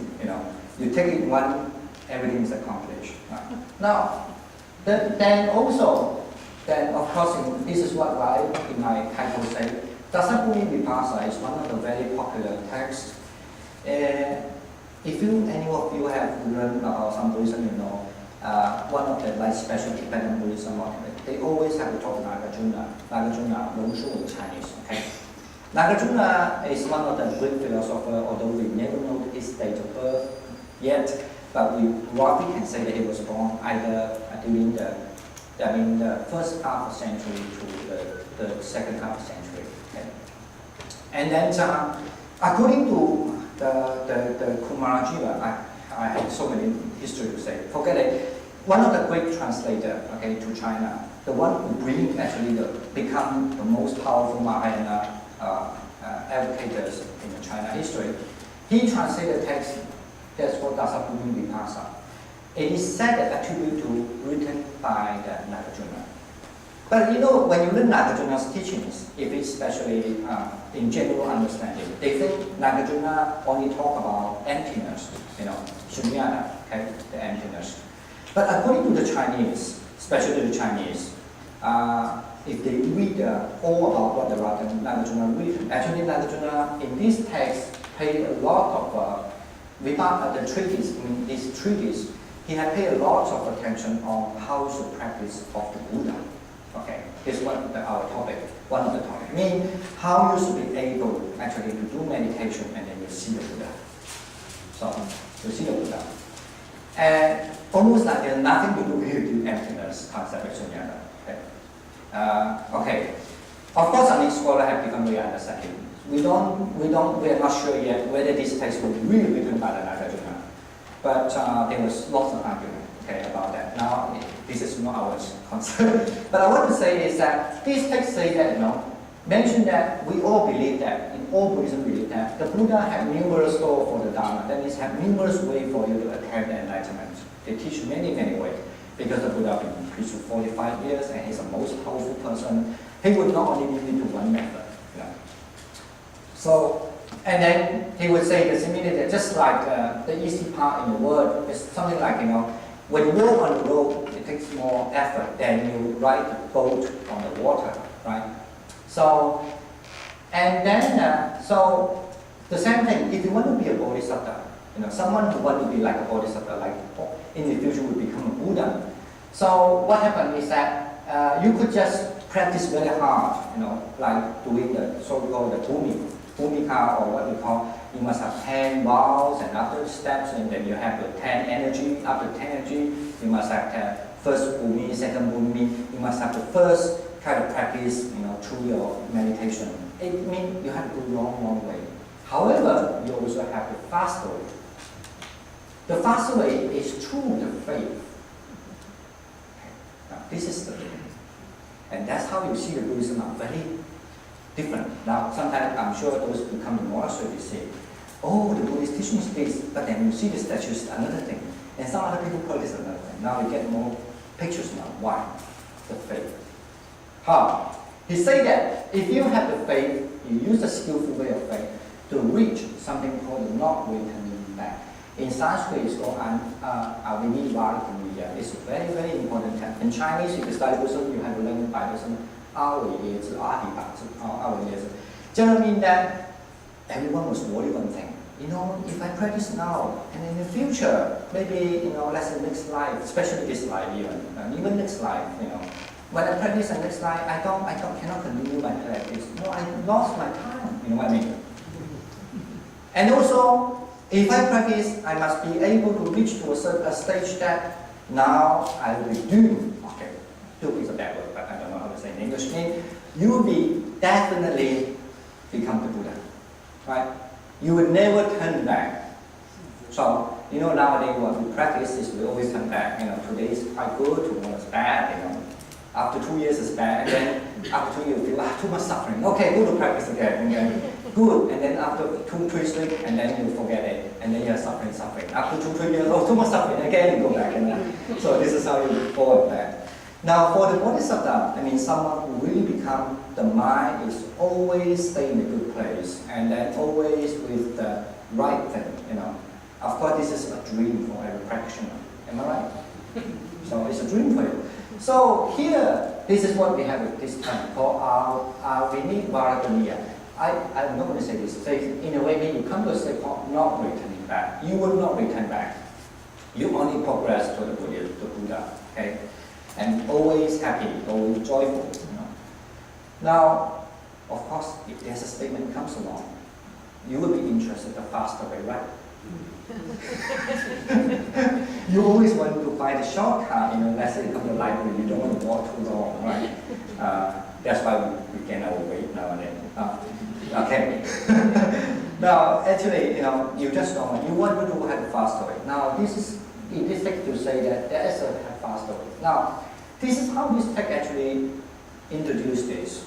You take it one, everything is accomplished. Now, then of course, this is what I, in my title say, Dasabhumi Vipassa is one of the very popular texts. If any of you have learned about some Buddhism, one of the like special Tibetan Buddhism, they always have to talk Nagarjuna. Nagarjuna, Longshu in Chinese, okay? Nagarjuna is one of the Greek philosophers, although we never know his date of birth yet, but we roughly can say that he was born either during the first half of century to the second half of century. Okay? And then, according to the Kumarajiva, I have so many history to say. Forget it. One of the great translators, okay, to China, the one who bring actually become the most powerful Mahayana advocates in the China history. He translated text that's called Dasabhumi Vipassa. It is said that attributed to written by the Nagarjuna. But when you learn Nagarjuna's teachings, if it's especially in general understanding, they think Nagarjuna only talk about emptiness, shunyata, okay, the emptiness. But according to the Chinese, especially the Chinese, if they read all about what the Nagarjuna read, actually Nagarjuna in this text paid a lot of the treatise. In this treatise, he had paid a lot of attention on how to practice of the Buddha. Okay, this is one of the topic. Meaning how you should be able actually to do meditation and then you see the Buddha. So you see the Buddha. And almost like there's nothing to do with the emptiness concept of shunyata. Okay. Of course, some scholars have become very understanding. We are not sure yet whether this text was really written by the Nagarjuna. But there was lots of argument, about that. Now, this is not our concern. But I want to say is that this text says that, mention that we all believe that, in all Buddhism believe that, the Buddha had numerous doors for the Dharma. That means have numerous ways for you to attain the enlightenment. They teach many, many ways. Because the Buddha has been preached for 45 years and he's the most powerful person, he would not only limit to one method. So, and then he would say the similarly, just like the easy part in the world is something like, when you walk on the road, it takes more effort than you ride a boat on the water, right? So, and then, so the same thing, if you want to be a bodhisattva, someone who wants to be like a bodhisattva, like in the future will become a Buddha. So what happened is that you could just practice very hard, like doing the so-called the bhumika, or what we call, you must have 10 vows and after steps, and then you have the 10 energy. After 10 energy, you must have first bhumi, second bhumi. You must have the first kind of practice, through your meditation. It means you have to go long way. However, you also have the fast way. The fast way is through the faith. Now, this is the thing. And that's how you see the Buddhism are very different. Now, sometimes I'm sure those who come to monastery, they say, oh, the Buddhist teaching is this, but then you see the statues, another thing. And some other people call this another thing. Now we get more pictures now. Why? The faith. How? He said that if you have the faith, you use the skillful way of faith to reach something called the not returning back. In Sanskrit, it's called Avinivarataniya. It's a very, very important term. In Chinese, if you study Buddhism, you have to learn by Buddhism. Generally mean that everyone was worried one thing. You know, if I practice now and in the future, maybe, you know, let's say next life, especially this life even next life, you know, when I practice the next life, I cannot continue my practice. No, I lost my time. You know what I mean? And also, if I practice, I must be able to reach to a certain stage that now I will be doomed. Okay, doom is a bad word, but I don't know how to say in English. You will be definitely become the Buddha, right? You will never turn back. So, you know, nowadays what we practice is we always turn back. You know, today is quite good, tomorrow is bad, you know. After 2 years it's bad, and then after 2 years you feel, too much suffering. Okay, go to practice again. Good, and then after 2, 3 weeks, and then you forget it, and then you're suffering. After 2, 3 years, too much suffering, again you go back. So this is how you forward back. Now for the Bodhisattva, someone who really become, the mind is always stay in a good place, and then always with the right thing, Of course this is a dream for every practitioner, am I right? So it's a dream for you. So here, this is what we have at this time called our Vinivarataniya. I'm not going to say this. So in a way, when you come to a state called not returning back, you will not return back. You only progress to the Buddha, okay? And always happy, always joyful. Now, of course, if there's a statement comes along, you will be interested the faster way, right? You always want to find a shortcut, let's say you come to the library, you don't want to walk too long, right? That's why we can overweight now and then. Okay. Now, actually, you just don't want, you want to have a faster way. Now, this is, in this text to say that there is a faster way. Now, this is how this text actually introduced this.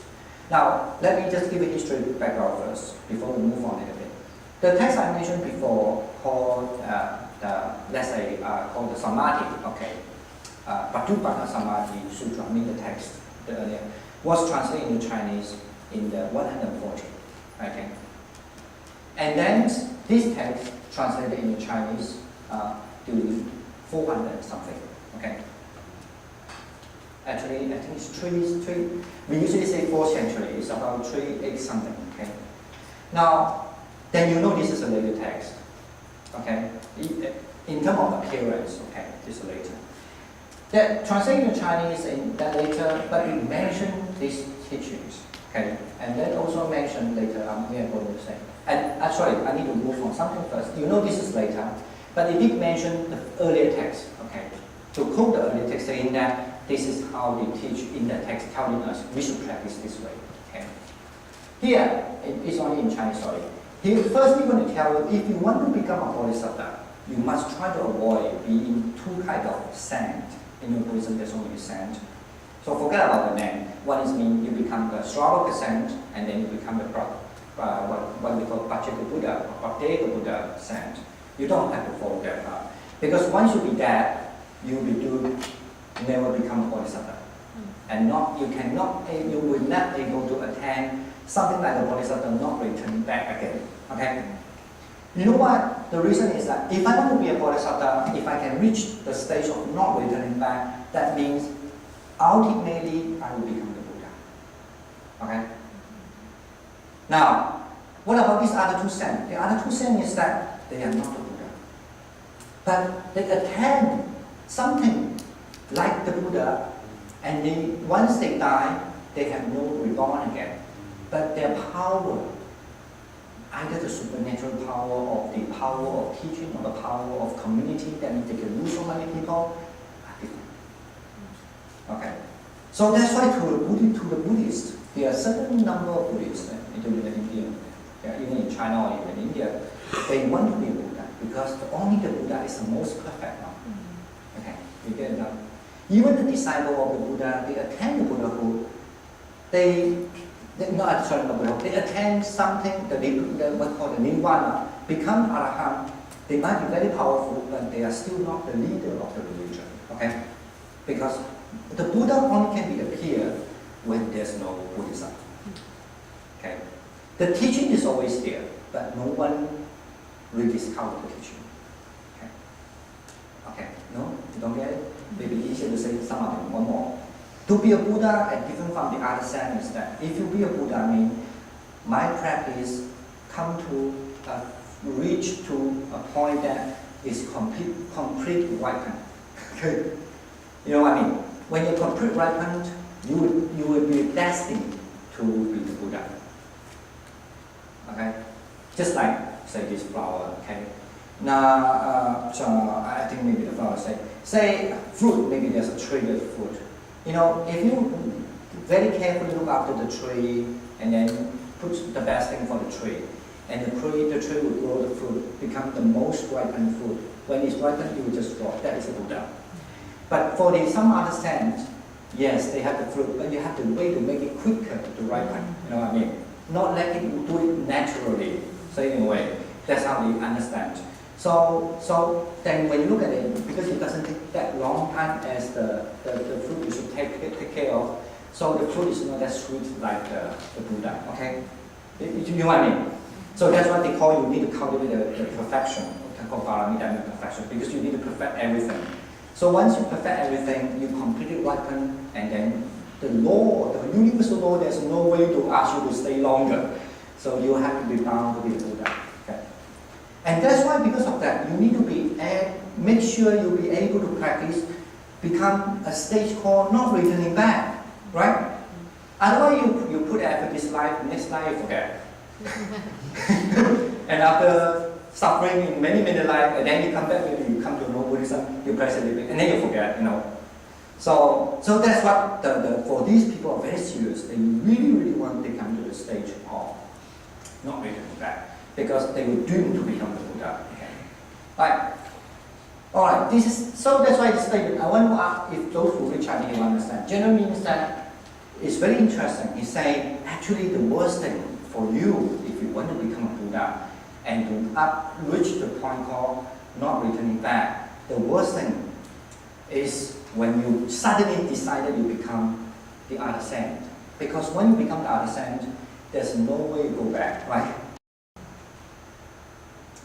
Now, let me just give a history background first, before we move on a little bit. The text I mentioned before, called called the Samadhi, okay, Patupana Samadhi Sutra, the text earlier, was translated into Chinese in the 140, okay. And then this text translated into Chinese to 400 something, okay. Actually, I think it's three. We usually say 4th century. It's about 380 something. Okay. Now, then this is a later text. Okay. In terms of appearance, okay, this is later. That translated to Chinese in that later, but it mentioned these teachings. Okay. And then also mentioned later. We are going to say. And sorry, I need to move on something first. This is later, but it did mention the earlier text. Okay. To quote the earlier text, saying that this is how they teach in the text, telling us we should practice this way. Okay. Here, it's only in Chinese, sorry. Here, first we're going to tell you, if you want to become a bodhisattva, you must try to avoid being two kinds of saint. In Buddhism, there's only saint. So forget about the name. One is you become the Shravaka saint, and then you become the what we call Pacheka Buddha, or Pateka Buddha saint. You don't have to follow that path. Because once you be that, you will be doomed. Never become a bodhisattva, and you will not able to attain something like a bodhisattva, not return back again. Okay. You know what? The reason is that if I want to be a bodhisattva, if I can reach the stage of not returning back, that means ultimately I will become the Buddha. Okay. Now, what about these other two saints? The other two saints is that they are not the Buddha, but they attain something like the Buddha, and once they die, they have no reborn again. But their power, either the supernatural power or the power of teaching or the power of community, that means they can rule so many people, are different. Okay. So that's why to the Buddhists, there are a certain number of Buddhists, even in India, even in China or even in India, they want to be a Buddha because only the Buddha is the most perfect one. Okay, you get it now? Even the disciple of the Buddha, they attain the Buddhahood, they attain something that what's called the nirvana, become arahant. They might be very powerful, but they are still not the leader of the religion. Okay? Because the Buddha only can be appear when there's no Buddhism. Okay? The teaching is always there, but no one rediscovered the teaching. Okay? Okay? No? You don't get it? Maybe easier to say some of them, one more. To be a Buddha and different from the other sense is that if you be a Buddha, I mean, my practice come to reach to a point that is complete ripened. Okay? You know what I mean? When you're complete ripened, you will be destined to be the Buddha. Okay? Just like, say, this flower, okay? Now, so I think maybe the flower say fruit, maybe there's a tree with fruit. You know, if you very carefully look after the tree and then put the best thing for the tree, and the tree will grow the fruit, become the most ripened fruit. When it's ripened, you will just drop. That is a Buddha. But for some other sense, yes, they have the fruit, but you have to wait to make it quicker to ripen. You know what I mean? Not let it do it naturally. So in a way, that's how we understand. So then when you look at it, because it doesn't take that long time as the fruit you should take care of, so the fruit is not that sweet like the Buddha. Okay? You know what I mean? So that's what they call you need to cultivate the perfection, called paramita perfection, because you need to perfect everything. So once you perfect everything, you completely ripen, and then the law, the universal law, there's no way to ask you to stay longer. So you have to be bound to be the Buddha. Okay? And that's why, because of that, you need to be make sure you'll be able to practice, become a stage called not returning back, right? Otherwise, you put effort this life, next life you forget. And after suffering in many lives, and then you come back, you come to know Buddhism, you practice a little bit, and then you forget, you know. So that's what for these people are very serious. They really want to come to the stage of not returning back, because they were doomed to become the Buddha. Okay. Right. All right. So that's why this statement. I want to ask if those who reach out here understand. Generally means that it's very interesting. He's saying actually the worst thing for you if you want to become a Buddha and to reach the point called not returning back, the worst thing is when you suddenly decided you become the other saint. Because when you become the other saint, there's no way to go back, right?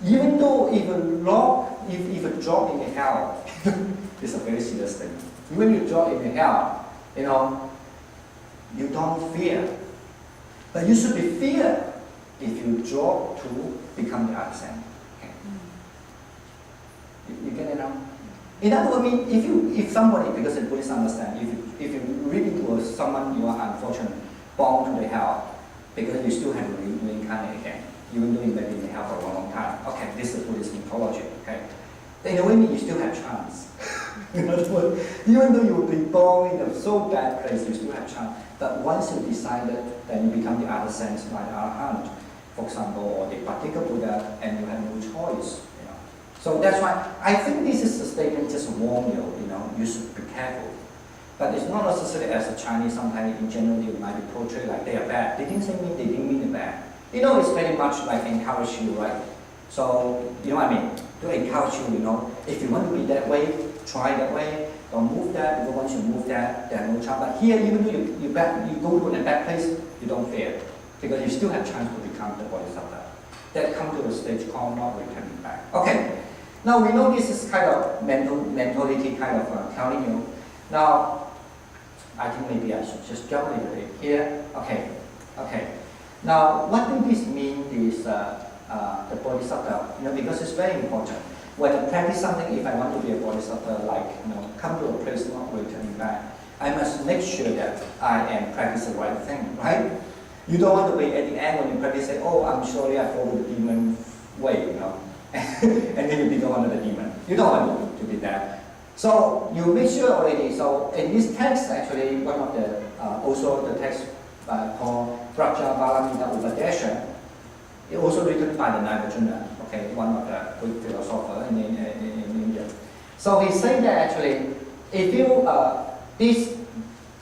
Even though if a drop in the hell is a very serious thing. Even if you drop in the hell, you know, you don't fear. But you should be feared if you drop to become the other saint. Okay. You get it now? In other words, I mean, if somebody, because the Buddhists understand, if you really were someone you are unfortunate, born to the hell, because you still have to reincarnate again, even though you may be in the hell for a long time. Okay, this is Buddhist mythology. Okay, in a way, you still have chance. In other words, even though you will be born in a so bad place, you still have chance. But once you decided, then you become the other saint like the Arahant, for example, or the particular Buddha, and you have no choice. You know. So that's why I think this is a statement just warn you. You know, you should be careful. But it's not necessarily as a Chinese. Sometimes in general they might be portrayed like they are bad. They didn't mean it bad. You know, it's very much like encourage you, right? So you know what I mean? To encourage you, you know, if you want to be that way, try that way. Don't move that. Because once you move that, there's no chance. But here, even though you go to a bad place, you don't fear, because you still have chance to become the Bodhisattva. That come to a stage called not returning back. Okay. Now we know this is kind of mentality, kind of telling you. Now, I think maybe I should just jump a little bit here. Okay. Now, what do this mean? This the Bodhisattva, you know, because it's very important. When I practice something, if I want to be a Bodhisattva, like, you know, come to a place not returning back, I must make sure that I am practicing the right thing, right? You don't want to be at the end when you practice, say, oh, I'm sorry, I followed the demon way, you know, and then you become another demon. You don't want to be that. So you make sure already. So in this text, actually, one of the also the text called Braja Paramita Upadesha, it also written by the Nagarjuna, okay, one of the Greek philosophers in India. So he said that actually, if you this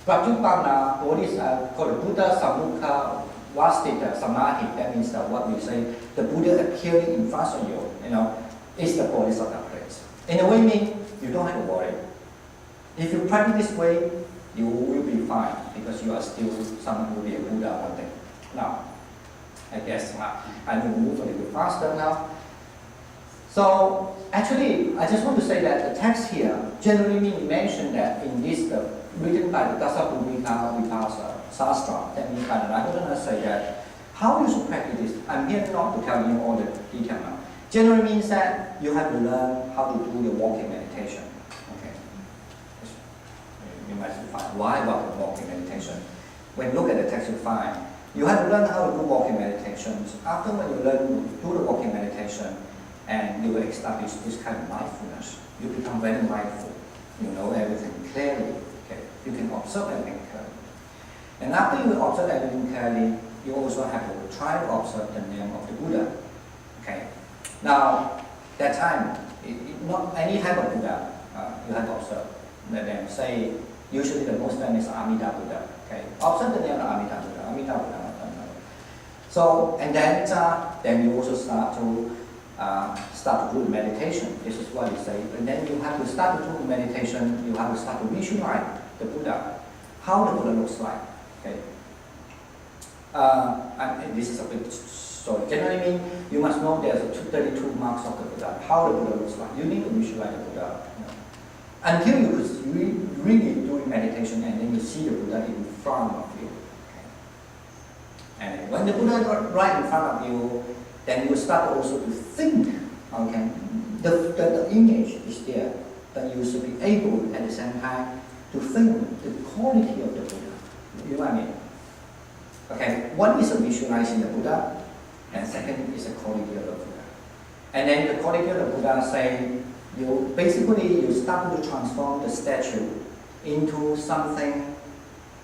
Prajupana, or this called the Buddha Sammukha Vastita Samadhi, that means that what we say, the Buddha appearing in front of you, you know, is the Bodhisattva place. In a way, mean you don't have to worry. If you practice this way, you will be fine because you are still someone who will be a Buddha one day. Now, I guess I need to move a little bit faster now. So actually, I just want to say that the text here generally mention that in this written by the Dasabhumika Vipasa Sastra, that means by the Raghunatha say that how you should practice this. I'm here not to tell you all the detail now. Generally means that you have to learn how to do your walking meditation. Okay. You might find why about the walking meditation. When you look at the text, you find you have to learn how to do walking meditations. After when you learn to do the walking meditation, and you will establish this kind of mindfulness, you become very mindful. You know everything clearly. Okay? You can observe everything clearly. And after you observe everything clearly, you also have to try to observe the name of the Buddha. Okay? Now, that time, not any type of Buddha you have to observe the name. Say, usually the most famous is Amida Buddha. Okay? Observe the name of Amida Buddha. Amida Buddha. So, and then you also start to do meditation. This is what you say. And then you have to start to do meditation. You have to start to visualize the Buddha, how the Buddha looks like. Okay. And this is a bit. So generally, you must know there's 32 marks of the Buddha. How the Buddha looks like. You need to visualize the Buddha. You know. Until you could really do meditation, and then you see the Buddha in front of you. Okay. And when the Buddha is right in front of you, then you start also to think, okay, the image is there, but you should be able at the same time to think the quality of the Buddha. You know what I mean? Okay, one is visualizing the Buddha, and second is the quality of the Buddha. And then the quality of the Buddha say, you start to transform the statue into something,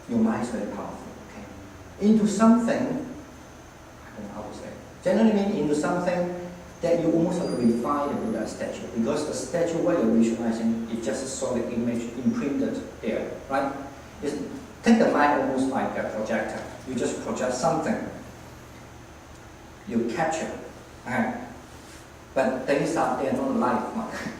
your mind is very powerful, okay? Into something, I don't know how to say, generally mean into something that you almost have to refine the Buddha statue, because the statue what you're visualizing is just a solid image imprinted there, right? Take the mind almost like a projector. You just project something, you capture, okay? But they are not life.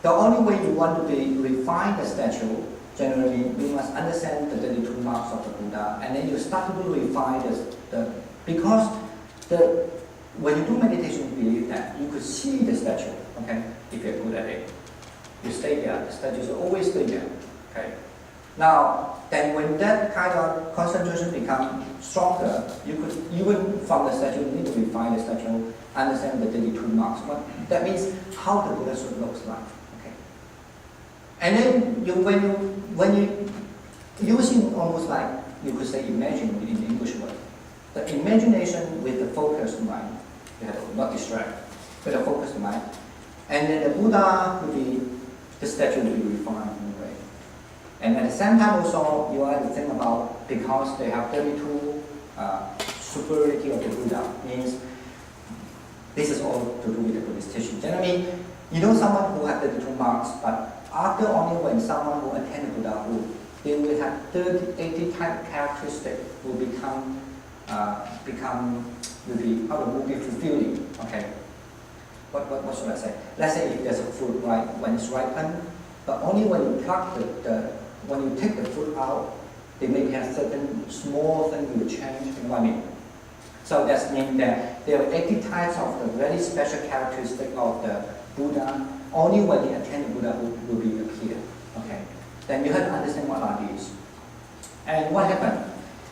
The only way you want to refine the statue, generally you must understand the 32 marks of the Buddha, and then you start to refine because when you do meditation, you believe that you could see the statue, okay? If you're good at it, you stay there. The statue will always stay there, okay? Now, then when that kind of concentration becomes stronger, you could even from the statue, you need to refine the statue, understand the 32 marks. But that means how the Buddha should look like, okay? And then when you using almost like you could say imagine in the English word. The imagination with the focused mind, you have to not distract, with a focused mind. And then the Buddha will be, the statue will be refined in a way. And at the same time also, you have to think about, because they have 32 superiority of the Buddha, means this is all to do with the Buddhist teaching. Generally, you know someone who has 32 marks, but after only when someone who attend the Buddhahood, they will have 80 type of characteristics will become will be fulfilling. Okay. What should I say? Let's say if there's a fruit right when it's ripened, but only when you pluck when you take the fruit out, they may have certain small thing will change. You know what I mean? So that means that there are 80 types of the very special characteristic of the Buddha. Only when they attend the Buddha will be appear. Okay. Then you have to understand what are these. And what happened?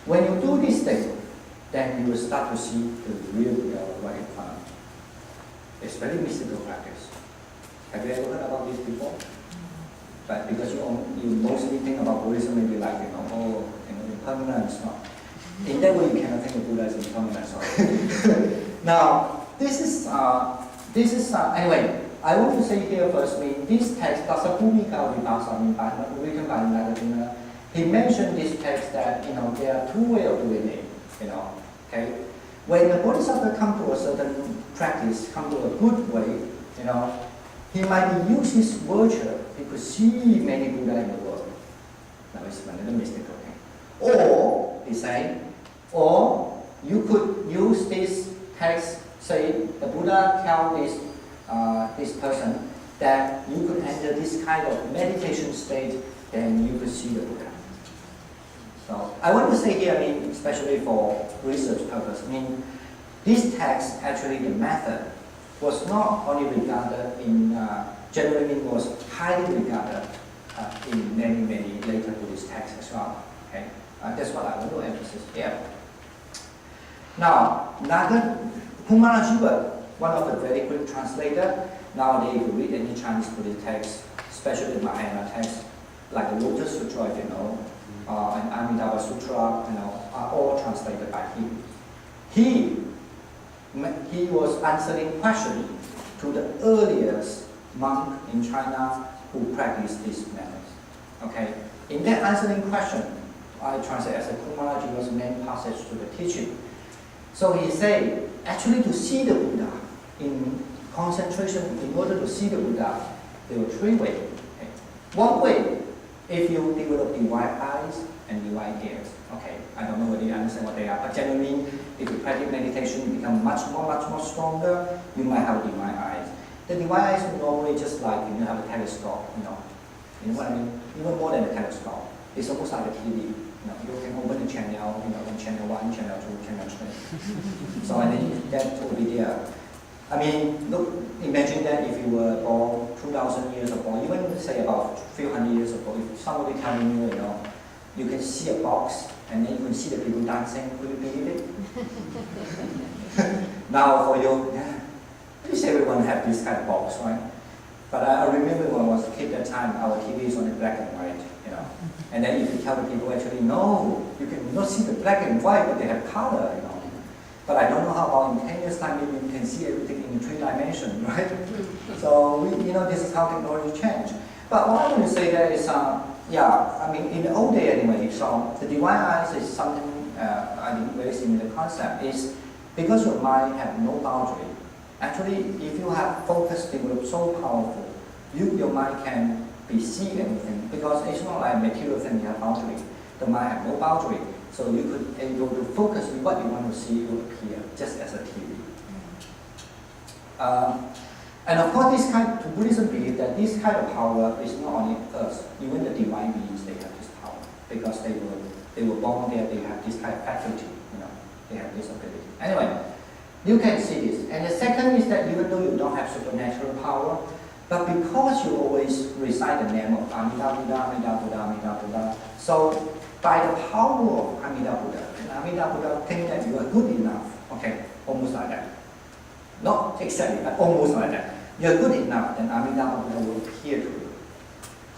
When you do this thing, then you will start to see the real Buddha right in front of you. It's very mystical practice. Have you ever heard about this before? But because you mostly think about Buddhism, maybe like impermanence. No. In that way, you cannot think of Buddha as impermanent. Now, this is anyway. I want to say here first, this text, Dasabhumika Vipasa, written by Nagarjuna, he mentioned this text that there are two ways of doing it. Okay. When the Bodhisattva come to a certain practice, come to a good way, he might use his virtue. He could see many Buddha in the world. Now it's another mystical thing. Or he say, or you could use this text. Say the Buddha tell this person that you could enter this kind of meditation state, then you could see the Buddha. So I want to say here, especially for research purpose, this text, actually the method, was not only regarded in, generally was highly regarded in many later Buddhist texts as well. Okay, that's what I want to emphasize here. Now, Humanajiva, one of the very good translators, nowadays if you read any Chinese Buddhist text, especially the Mahayana text, like the Lotus Sutra, and Amitabha Sutra, are all translated by him. He was answering questions to the earliest monk in China who practiced this method. Okay, in that answering question, I translate as a Kumarajiva's main passage to the teaching. So he said, actually to see the Buddha in concentration, in order to see the Buddha, there were three ways. Okay. One way, if you develop divine eyes and divine ears. Okay, I don't know whether you understand what they are, but generally, if you practice meditation, you become much more stronger, you might have divine eyes. The divine eyes are normally just like you have a telescope, you know what I mean? Even more than a telescope. It's almost like a TV. You can open the channel, in channel 1, channel 2, channel 3. So I think that will be there. Look, imagine that if you were born 2,000 years ago, even say about a few hundred years ago, if somebody telling you, you can see a box and then you can see the people dancing, could you believe it? Now for you, at least everyone have this kind of box, right? But I remember when I was a kid at that time, our TV is only black and white, And then if you tell the people, actually, no, you can not see the black and white, but they have color, But I don't know how about in 10 years' time, maybe you can see everything in 3 dimensions, right? So, this is how technology change. But what I want to say there is, in the old day anyway, so the divine eyes is something, I think, very similar concept, is because your mind have no boundary. Actually, if you have focus developed so powerful, your mind can be see anything, because it's not like material thing you have boundary. The mind have no boundary, so you could able to focus on what you want to see will appear, just as a TV. And of course, Buddhism believes that this kind of power is not only us, even the divine beings, they have this power, because they were born there, they have this kind of faculty, they have this ability. Anyway, you can see this. And the second is that even though you don't have supernatural power, but because you always recite the name of Amida Buddha, Amida Buddha, Amida Buddha, so by the power of Amida Buddha, and Amida Buddha think that you are good enough, okay, almost like that. Not exactly, but almost like that. You're good enough, then Amida Buddha will appear to you.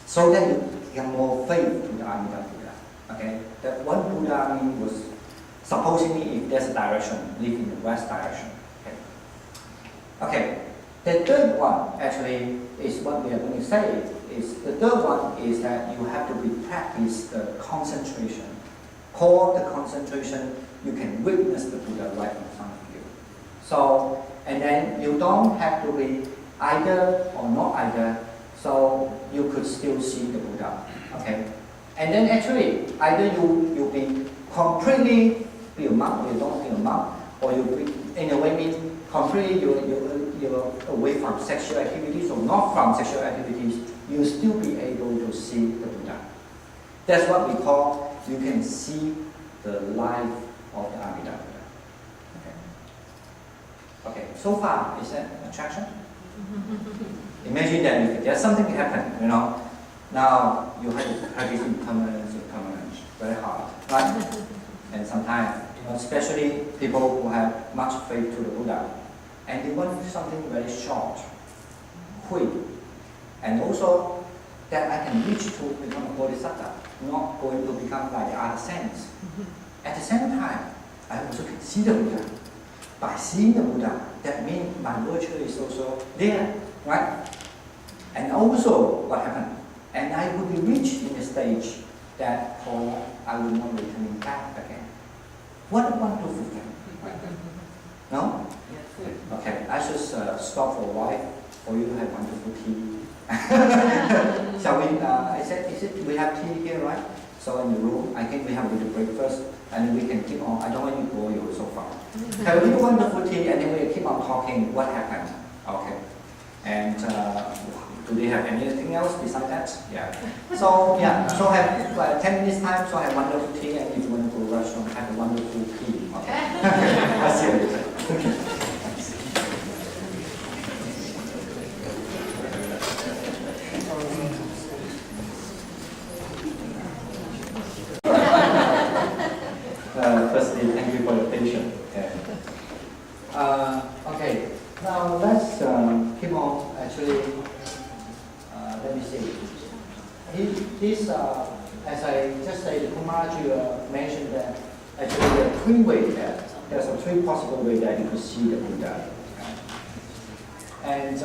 So then you have more faith to the Amida Buddha. Okay? That one Buddha was supposedly, if there's a direction, live in the west direction. Okay. The third one actually is what we are going to say. The third one is that you have to practice the concentration. Call the concentration, you can witness the Buddha right in front of you. So, and then you don't have to be either or not either, so you could still see the Buddha. Okay? And then actually, either you'll be completely be a monk or you don't be a monk, or you'll be, in a way, mean completely you're away from sexual activities or not from sexual activities, you'll still be able to see the Buddha. That's what we call, you can see the life of the Amida Buddha. Okay, so far, is that attraction? Imagine that if there's something happen, now you have to practice impermanence, very hard, right? And sometimes, especially people who have much faith to the Buddha, and they want something very short, quick, and also that I can reach to become a bodhisattva, not going to become like the other saints. At the same time, I also can see the Buddha. By seeing the Buddha, that means my virtue is also there, right? And also, what happened? And I will be reached in a stage that I will not returning back again. What a wonderful thing. No? Okay, I should stop for a while for you to have wonderful tea. Shall we, we have tea here, right? So in the room, I think we have a little breakfast and we can keep on. I don't want to bore you so far. Have a little wonderful tea and then we keep on talking what happened. Okay. And Do they have anything else besides that? Yeah. So yeah, so have 10 minutes time, so have wonderful tea, and if you want to go to a restaurant, have a wonderful tea. Okay. I'll see you later. Firstly, thank you for your patience. Okay. Okay. Now let's keep on. Actually, let me see. This, as I just said, Kumaraji mentioned that actually there are three ways that there's a three possible ways that you could see the Buddha. And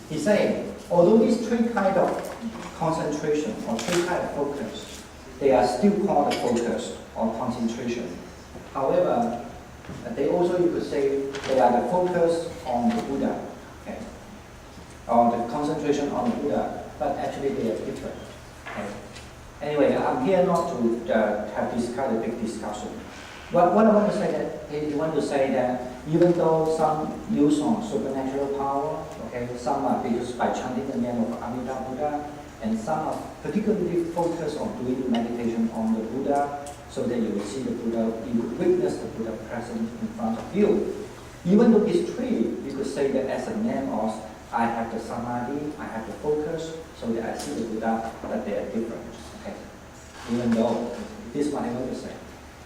he's saying, although these three kind of concentration or three kind of focus, they are still called focus or concentration. However, they also, you could say, they are the focus on the Buddha, okay? Or the concentration on the Buddha, but actually they are different. Okay? Anyway, I'm here not to have this kind of big discussion. But what I want to say that, you want to say that even though some use on supernatural power, okay, some are used by chanting the name of Amitabha Buddha, and some are particularly focused on doing meditation on the Buddha, so that you will see the Buddha, you could witness the Buddha present in front of you. Even though it's three, you could say that as a name of, I have the samadhi, I have the focus, so that I see the Buddha, but they are different. Okay? Even though, this is what I want to say.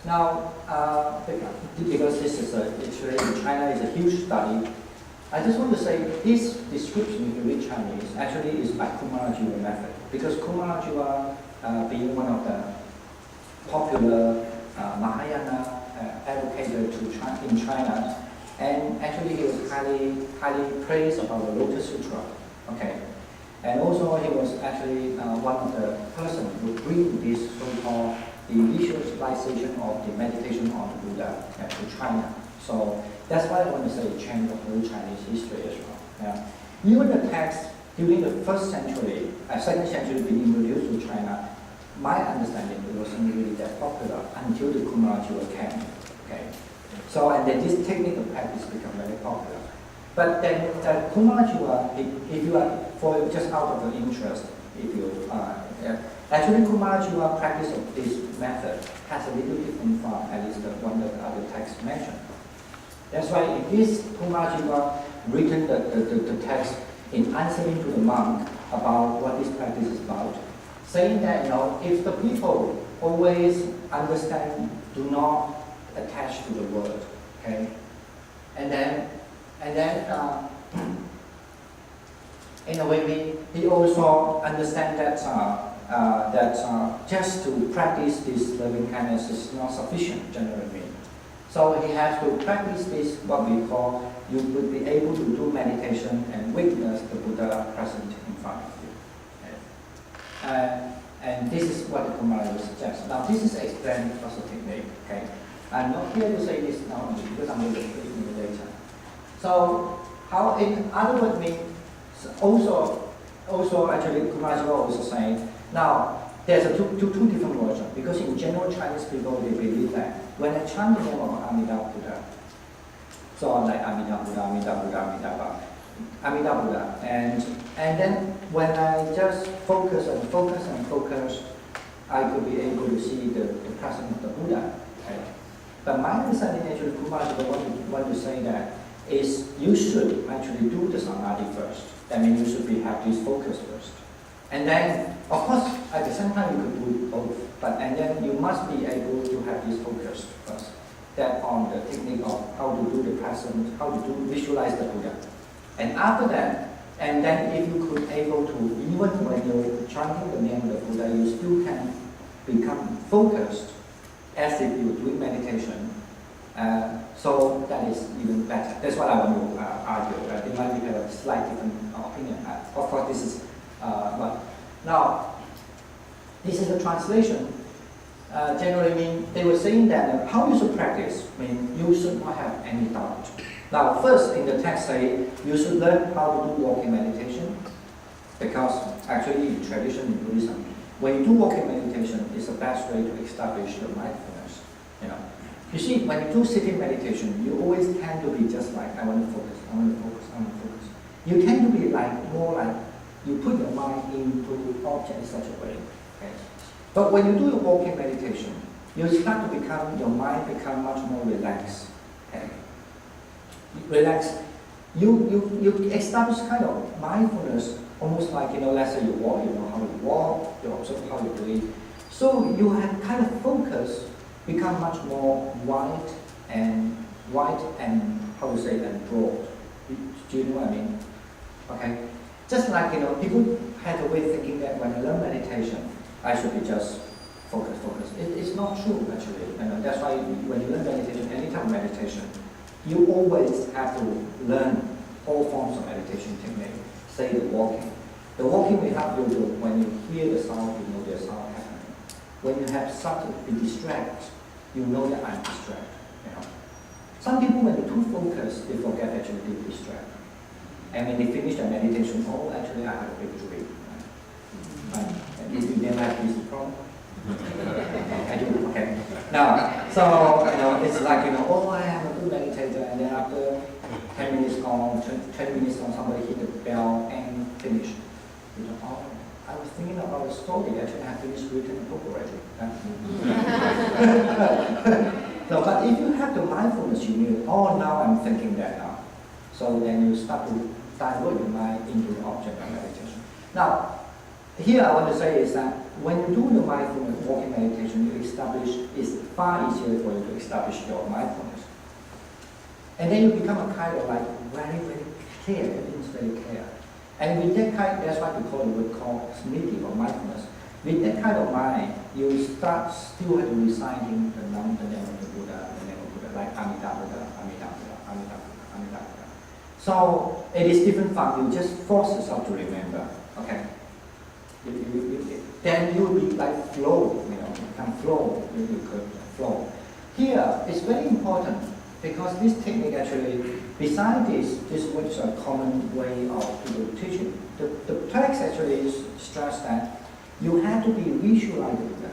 Now, because this is actually in China is a huge study, I just want to say this description, if you read Chinese, actually is by Kumarajiva method. Because Kumarajiva, being one of the popular Mahayana advocators in China, and actually he was highly praised about the Lotus Sutra. Okay, and also he was actually one of the persons who bring this so-called the visualization of the meditation on the Buddha to China. So that's why I want to say change of old Chinese history as well. Yeah. Even the text during the first century, second century being introduced to China, my understanding it wasn't really that popular until the Kumarajiva came. Okay. So and then this technical practice became very popular. But then Kumarajiva, if you are for just out of the interest, if you actually Kumarajiva practice of this method has a little different from at least the one that other texts mentioned. That's why in this Kumarajiva written the text in answering to the monk about what this practice is about, saying that if the people always understand, do not attach to the word, okay, and then in a way he also understand that just to practice this loving kindness is not sufficient generally. So he has to practice this, what we call, you would be able to do meditation and witness the Buddha present in front of you. Okay. And this is what the Kumarajiva suggests. Now this is explained as a technique. Okay. I'm not here to say this now because I'm going to explain it later. So how, in other words, means also actually Kumarajiva also saying, now there's two different versions, because in general Chinese people they believe that when I chant the name of Amitabha Buddha, so like Amitabha Buddha, Amitabha Buddha, Amitabha Buddha, and then when I just focus, I could be able to see the presence of the Buddha. Okay? But my understanding actually Kumarajiva want to say that is you should actually do the samadhi first. That means you should have this focus first. And then, of course, at the same time you could do both. And then you must be able to have this focus first. That on the technique of how to do the present, how to visualize the Buddha. And after that, and then if you could able to, even when you're chanting the name of the Buddha, you still can become focused as if you're doing meditation. So that is even better. That's what I want to argue. They might have a slight different opinion. Of course, this is, but now, this is the translation. Generally mean, they were saying that how you should practice, you should not have any doubt. Now, first in the text say, you should learn how to do walking meditation, because actually in tradition in Buddhism, when you do walking meditation, it's the best way to establish your mindfulness. You see, when you do sitting meditation, you always tend to be just like, I want to focus. You tend to be like more like you put your mind into object in such a way. Okay? But when you do your walking meditation, you start to become, your mind become much more relaxed. Okay? Relax. You establish kind of mindfulness, almost like, let's say you walk, you know how you walk, you observe how you breathe. So you have kind of focus, become much more wide and how to say, and broad. Do you know what I mean? Okay? Just like, people have a way of thinking that when I learn meditation, I should be just focus. It's not true, actually. That's why when you learn meditation, any type of meditation, you always have to learn all forms of meditation technique. Say the walking. The walking will help you to, when you hear the sound, you know there's sound happening. When you have started to be distracted, you know that I'm distracted. Some people, when they're too focused, they forget actually to be distracted. And when they finish their meditation, oh, actually I have a big dream. Right? And if you never have this problem, I do, okay. Now, so, it's like, oh, I have a good meditator, and then after 10 minutes on, 20 minutes on, somebody hit the bell and finish. Oh, I was thinking about a story, actually I have finished reading the book already. No, but if you have the mindfulness, you knew, oh, now I'm thinking that now. So then you start to divert your mind into the object of meditation. Now, here I want to say is that when you do the mindfulness walking meditation, you establish, it's far easier for you to establish your mindfulness. And then you become a kind of like very, very clear, everything's very clear. And with that kind, that's why we call it, we call samadhi or mindfulness. With that kind of mind, you start still have to reciting the name of the Buddha, like Amida Buddha, Amida Buddha, Amida Buddha, Amida Buddha. So it is different from you just force yourself to remember, okay? Then you will be like flow, become flow, you could flow. Here, it's very important because this technique actually, besides this is a common way of people teaching. The text actually stress that you have to be visualizing the Buddha,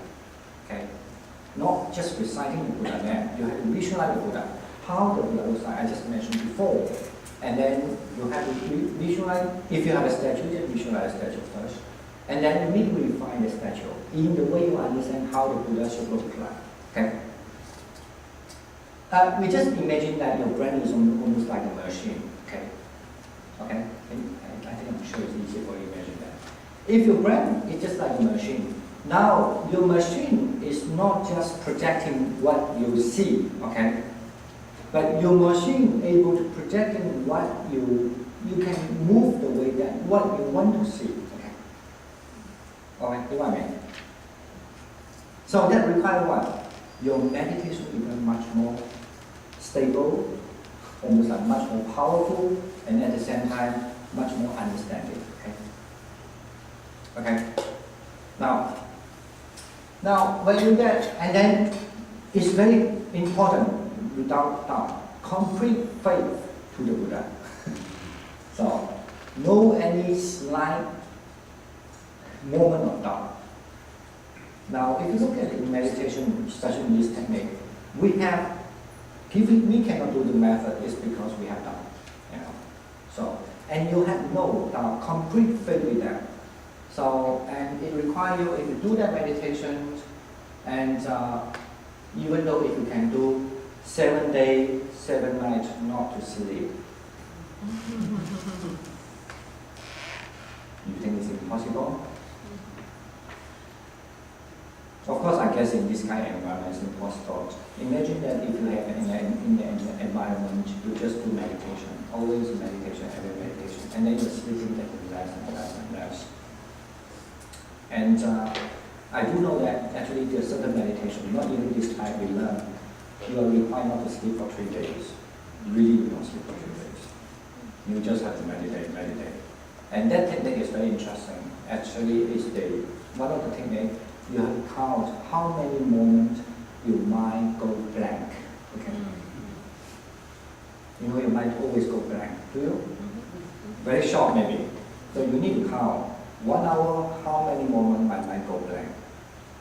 okay? Not just reciting the Buddha name, you have to visualize the Buddha, how the Buddha looks like, I just mentioned before. And then you have to visualize, if you have a statue, just visualize the statue first. And then immediately find the statue in the way you understand how the Buddha should look like, okay? We just imagine that your brain is almost like a machine, okay? Okay? I think I'm sure it's easier for you to imagine that. If your brain is just like a machine, now your machine is not just projecting what you see, okay? But your machine able to project in what you can move the way that what you want to see, okay? Alright, you know what I mean? So that requires what? Your meditation becomes much more stable, almost like much more powerful, and at the same time, much more understanding. Okay? Now when you get, and then it's very important, without doubt, complete faith to the Buddha. So, no any slight moment of doubt. Now, if you look at the meditation, especially in this technique, we cannot do the method is because we have doubt. So, and you have no doubt, complete faith with that. So, and it requires you, if you do that meditation, and even though if you can do 7 days, 7 nights not to sleep, you think it's impossible? Of course, I guess in this kind of environment it's impossible. Imagine that if you have in the environment, you just do meditation, always meditation, every meditation, and then you're sleeping getting less and less and less. And I do know that actually there's certain meditation, not even this type we learn, you are required not to sleep for 3 days. Really, you don't sleep for 3 days. You just have to meditate. And that technique is very interesting. Actually, it's one of the techniques, you have to count how many moments your mind goes blank. Okay? You know your mind always goes blank, do you? Very short maybe. So you need to count 1 hour, how many moments my mind goes blank.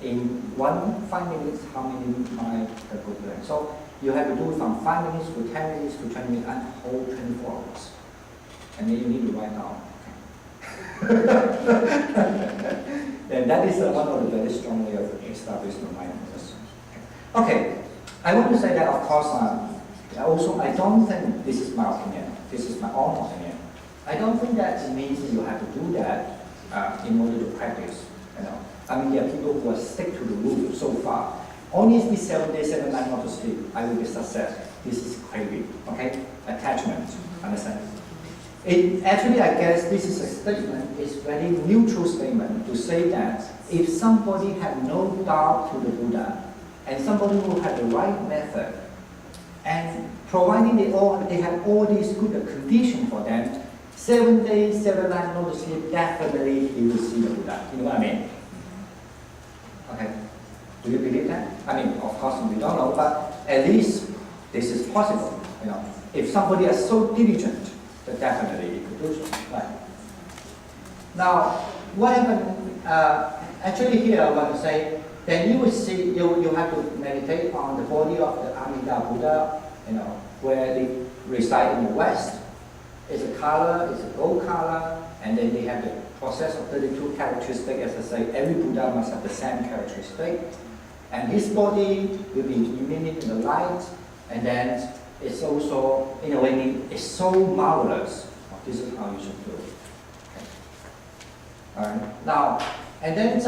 In 5 minutes, how many mind goes blank. So you have to do it from 5 minutes to 10 minutes to 20 minutes and whole 24 hours. and then you need to write down. And that is one of the very strong way of establishing mindfulness. Okay, I want to say that, of course, also I don't think, this is my opinion, this is my own opinion, I don't think that it means that you have to do that in order to practice. I mean, there are people who are stick to the rule so far. Only these 7 days, 7 nights not to sleep, I will be success. This is craving, okay? Attachment, understand? Actually, I guess this is a statement, it's very neutral statement to say that if somebody had no doubt to the Buddha, and somebody who had the right method, and providing they have all these good conditions for them, 7 days, 7 nights not to sleep, definitely he will see the Buddha. You know what I mean? Okay. Do you believe that? I mean, of course we don't know, but at least this is possible. If somebody is so diligent, then definitely he could do so. Right. Now, what happened? Actually, here I want to say that you will see you have to meditate on the body of the Amida Buddha. Where they reside in the West. It's a color, it's a gold color, and then they have the process of 32 characteristics. As I say, every Buddha must have the same characteristic. And his body will be illuminated in the light, and then it's also, in a way, it's so marvelous. This is how you should do it. Okay. All right. Now, and then,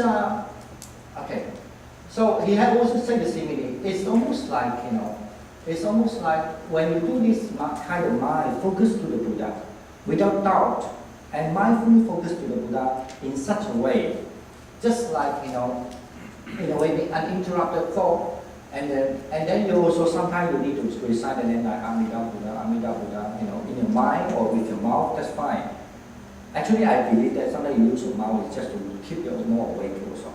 okay. So he had also said the simile. It's almost like, it's almost like when you do this kind of mind, focus to the Buddha, without doubt, and mindfully focus to the Buddha in such a way, just like, in a way, the uninterrupted thought, and then you also sometimes you need to recite the name like Amida Buddha, in your mind or with your mouth, that's fine. Actually, I believe that sometimes you use your mouth is just to keep you more awake also,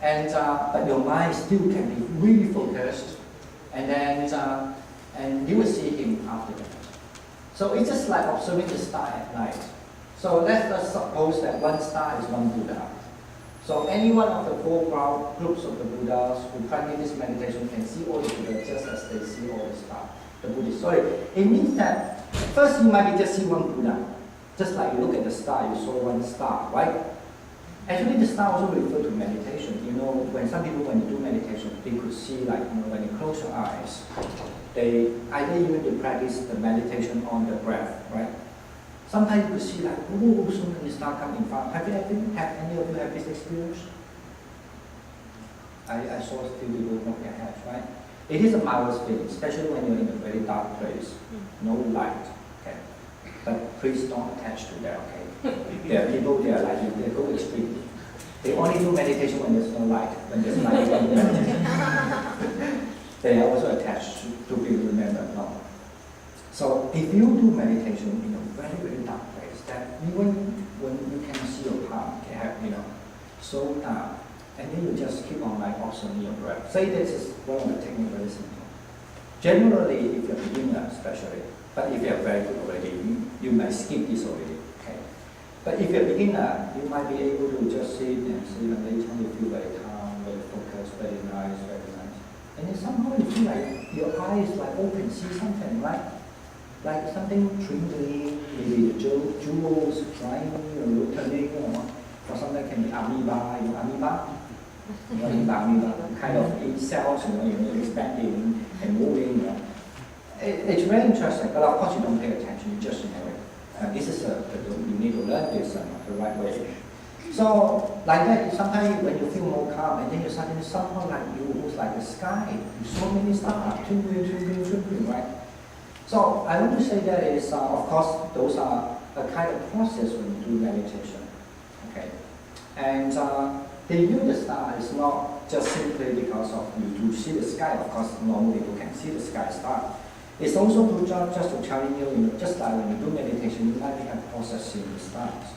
And but your mind still can be really focused. And then, and you will see him after that. So it's just like observing the star at night. So let's suppose that one star is one Buddha. So any one of the 4 groups of the Buddhas who practice this meditation can see all the Buddhas just as they see all the stars. The Buddhists. Sorry, it means that first you might just see one Buddha. Just like you look at the star, you saw one star, right? Actually, the star also refers to meditation. When some people, when they do meditation, they could see, like, when you close your eyes, they practice the meditation on the breath, right? Sometimes you could see, like, oh, so many stars come in front. Have any of you have this experience? I saw a few people knock their heads, right? It is a marvelous feeling, especially when you're in a very dark place, no light. Okay, but please don't attach to that. Okay. There are people, they are like you, they go extreme. They only do meditation when there's no light. When there's light, they don't do meditation. They are also attached to people, remember, no. So if you do meditation in a very, very dark place, that even when you can see your palm, you have, so dark, and then you just keep on like observing your breath. Say this is one of the techniques very simple. Generally, if you're a beginner especially, but if you're very good already, you might skip this already. But if you're a beginner, you might be able to just sit and later on you feel very calm, very focused, very nice, very nice. And then somehow you feel like your eyes like open, see something, right? Like something twinkling, maybe the jewels flying or rotating, or something can be amoeba, amoeba, kind of in cells, expanding and moving. It's very interesting, but of course you don't pay attention, you just know it. This is you need to learn this the right way. So like that, sometimes when you feel more calm, and then you suddenly somehow like you almost like the sky, so many stars, twinkling, right? So I want to say that is, of course, those are a kind of process when you do meditation. Okay, and the view the star is not just simply because of you see the sky. Of course, normally you can see the sky star. It's also just to tell you, just like when you do meditation, you might have processing the stars.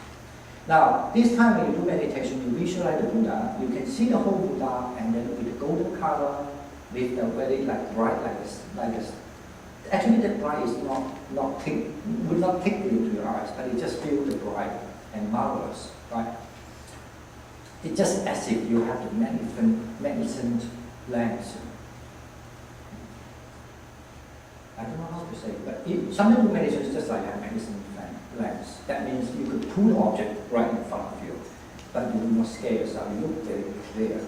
Now, this time when you do meditation, you visualize the Buddha. You can see the whole Buddha, and then with the golden color, with the very like bright, like this. Actually, the bright is would not take you to your eyes, but it just feels the bright and marvelous, right? It's just as if you have the magnificent lens. I don't know how to say it, but sometimes meditation is just like a medicine fan. That means you could pull the object right in front of you, but you will not scare yourself. You look very clear.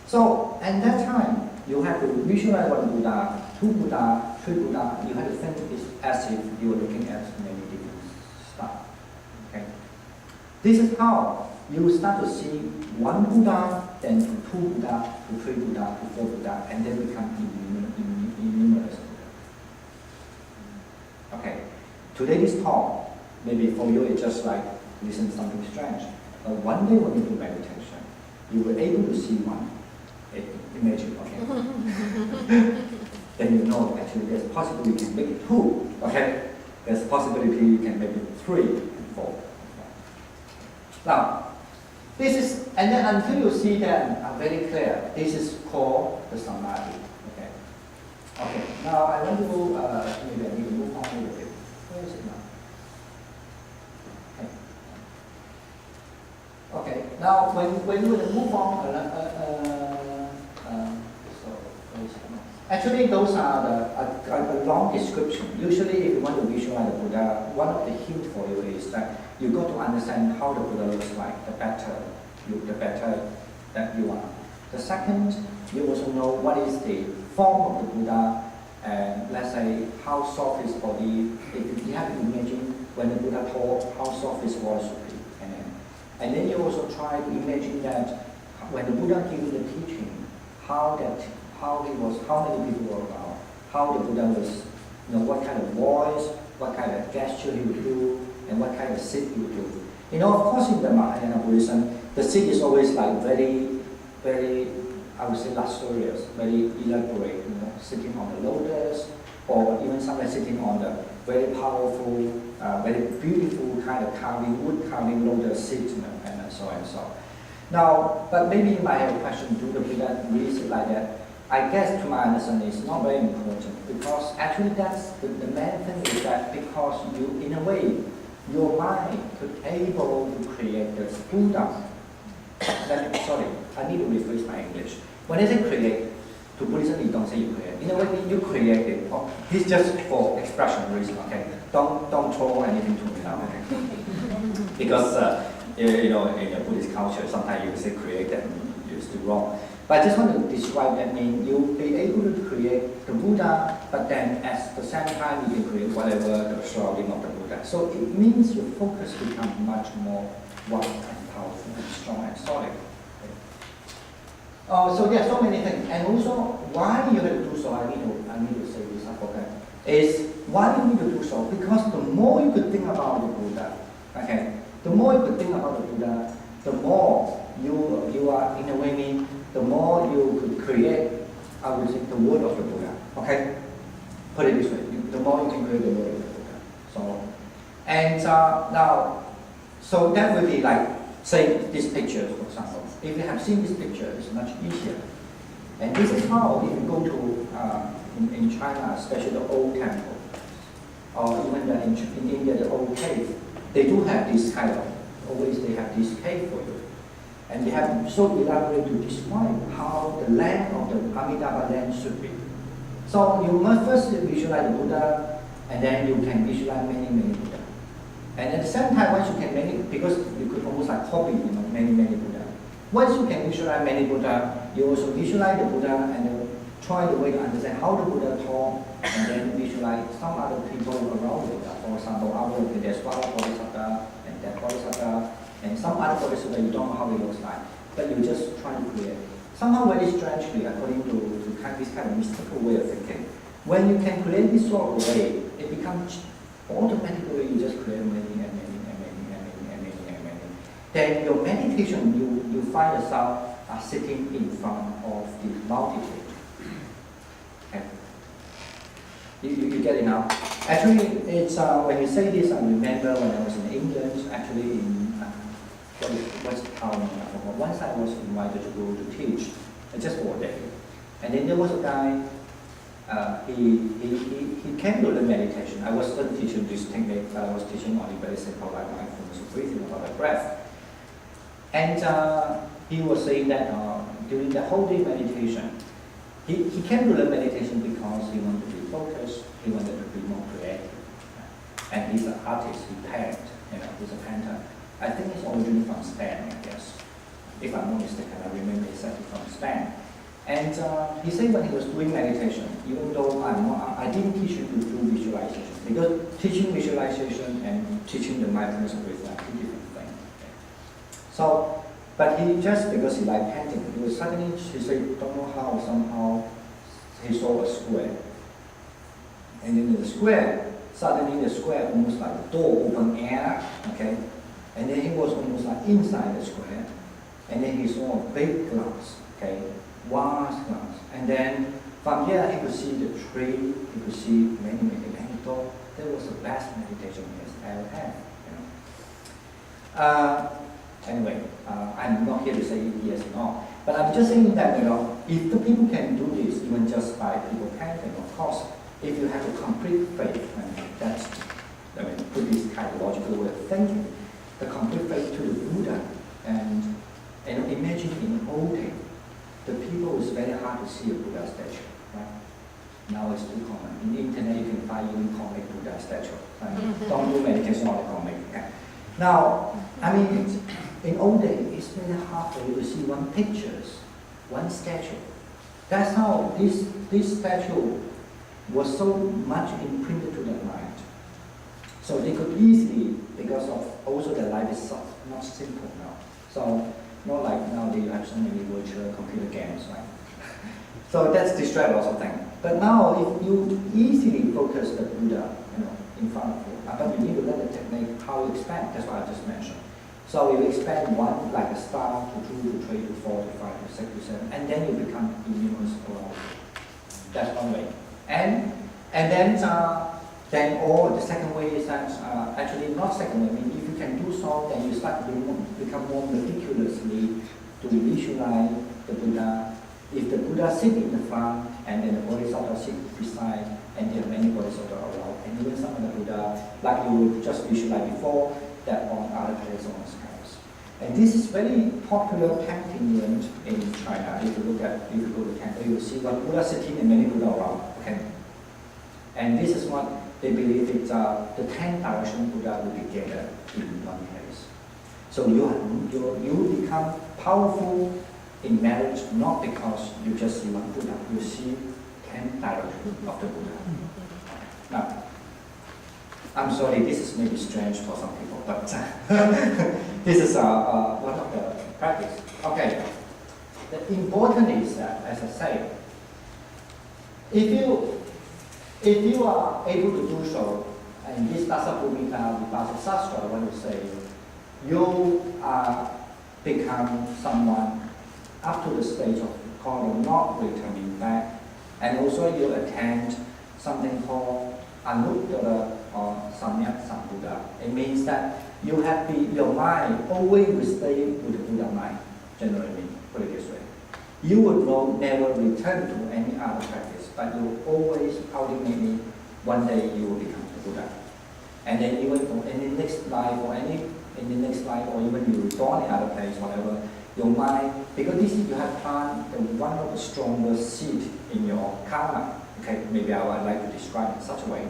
So at that time, you have to visualize one Buddha, two Buddha, three Buddha. You have to think it as if you were looking at many different stuff. Okay. This is how you start to see one Buddha, then to two Buddha, to three Buddha, to four Buddha, and then become numerous. Okay. Today's talk, maybe for you it's just like listen to something strange. But one day when you do meditation, you will able to see one. Imagine, okay? Then you know actually there's a possibility you can make it two, okay? There's a possibility you can make it three and four. Okay? Now, this is, and then until you see them very clear, this is called the samadhi, okay? Okay, now I want to go, maybe I need to move on a little bit. Where is it now? Okay, now when you move on, actually those are a long description. Usually if you want to visualize the Buddha, one of the hints for you is that you got to understand how the Buddha looks like, the better that you are. The second, you also know what is the form of the Buddha, and let's say how soft his body. If you have to imagine when the Buddha talked, how soft his voice would be. And then you also try to imagine that when the Buddha gave the teaching, how many people were around, how the Buddha was, what kind of voice, what kind of gesture he would do, and what kind of sit he would do. Of course in the Mahayana Buddhism, the sit is always like very, very, I would say luxurious, very elaborate, sitting on the lotus, or even sometimes sitting on the very powerful, very beautiful kind of carving, wood carving lotus seat, and so on and so on. Now, but maybe you might have a question, do the Buddha really sit like that? I guess to my understanding it's not very important, because actually that's the main thing is that because you, in a way, your mind could able to create the Buddha. Sorry, I need to rephrase my English. When I say create, to Buddhism you don't say you create. In a way you create it. It's just for expression reason, okay? Don't throw anything to me now, okay? Because in the Buddhist culture, sometimes you say create and you're still wrong. But I just want to describe that mean you'll be able to create the Buddha, but then at the same time you can create whatever the surrounding of the Buddha. So it means your focus becomes much more wide and powerful and strong and solid. So there are so many things, and also why you have to do so. I need to say this. I forgot. Is why you need to do so? Because the more you could think about the Buddha, okay, the more you could think about the Buddha, the more you are in a way mean, the more you could create, I would say, the word of the Buddha. Okay, put it this way: the more you can create the word of the Buddha. So, and now, so that would be like say these pictures, for example. If you have seen this picture, it's much easier. And this is how, if you go to in China, especially the old temple, or even in India, the old cave, they do have this kind of, always they have this cave for you. And they have so elaborate to describe how the land of the Amitabha land should be. So you must first visualize the Buddha, and then you can visualize many Buddha. And at the same time, once you can because you could almost like copy, many Buddha. Once you can visualize many Buddha, you also visualize the Buddha and try the way to understand how the Buddha talk, and then visualize some other people around the Buddha. For example, out of there's Swala Bodhisattva and that Bodhisattva, and some other Bodhisattva you don't know how it looks like, but you just try to create. Somehow very strangely, according to this kind of mystical way of thinking, when you can create this sort of way, it becomes automatically you just create many. Then your meditation, you find yourself sitting in front of the multitude. Okay. You get it now? Actually, it's when you say this, I remember when I was in England, actually in West Town. Once I was invited to go to teach, just for a day. And then there was a guy, he came to learn meditation. I was not teaching this technique, I was teaching only very simple like mindfulness breathing about the breath. And he was saying that during the whole day meditation, he came to learn meditation because he wanted to be focused, he wanted to be more creative. and he's an artist, he painted, he's a painter. I think he's originally from Spain, I guess. If I'm not mistaken, I remember he's actually from Spain. And he said when he was doing meditation, even though I didn't teach you to do visualization, because teaching visualization and teaching the mindfulness of breathing are two different things. Okay. So, but he just, because he liked painting, he was suddenly, he said, don't know how, somehow he saw a square. And then in the square, suddenly the square almost like a door, open air, okay? And then he was almost like inside the square. And then he saw a big glass, okay? Vast glass. And then from here he could see the tree, he could see many, and he thought that was the best meditation he has ever had. Anyway, I'm not here to say yes or no, but I'm just saying that, if the people can do this, even just by people painting, of course, if you have a complete faith, and that's, put this kind of logical way of thinking, the complete faith to the Buddha, and imagine in old days, the people is very hard to see a Buddha statue, right? Now it's too common. In the internet you can find even comic Buddha statue. Right? Don't do meditation on the comic. Okay? Now, in old days, it's very hard for you to see one pictures, one statue. That's how this statue was so much imprinted to their mind. So they could easily, because of also their life is so much simple now. So not like nowadays you have so many virtual computer games, right? So that's distract lots of things. But now if you easily focus the Buddha, in front of you, but you need to learn the technique how you expand. That's what I just mentioned. So you expand one like a star to 2 to 3 to 4 to 5 to 6 to 7, and then you become immense around. That's one way. And then or the second way is that actually not second way. If you can do so, then you start to become more meticulously to visualize the Buddha. If the Buddha sits in the front, and then the Bodhisattva sits beside, and there are many Bodhisattvas around, and even some of the Buddha, like you just visualized before, that on other places on the skies. And this is very popular painting in China. If you go to temple, you will see one Buddha sitting and many Buddha around. Okay. And this is what they believe it's the 10 direction Buddha will be gathered in one place. So you become powerful in marriage not because you just see one Buddha, you see 10 directions of the Buddha. Now, I'm sorry, this is maybe strange for some people, but this is one of the practice. Okay, the important is that, as I say, if you are able to do so, and this Dasa Bhumika Vipassa Sastra, I want to say, you become someone up to the stage of called not returning back, and also you attend something called Anuttara or Samyak Sambuddha. It means that you have your mind always will stay with the Buddha mind, generally, put it this way. You will never return to any other practice, but you always, ultimately, one day you will become the Buddha. And then even in the next life or even you reborn in other place, whatever, your mind, because this is you have planted one of the strongest seed in your karma. Okay, maybe I would like to describe it in such a way.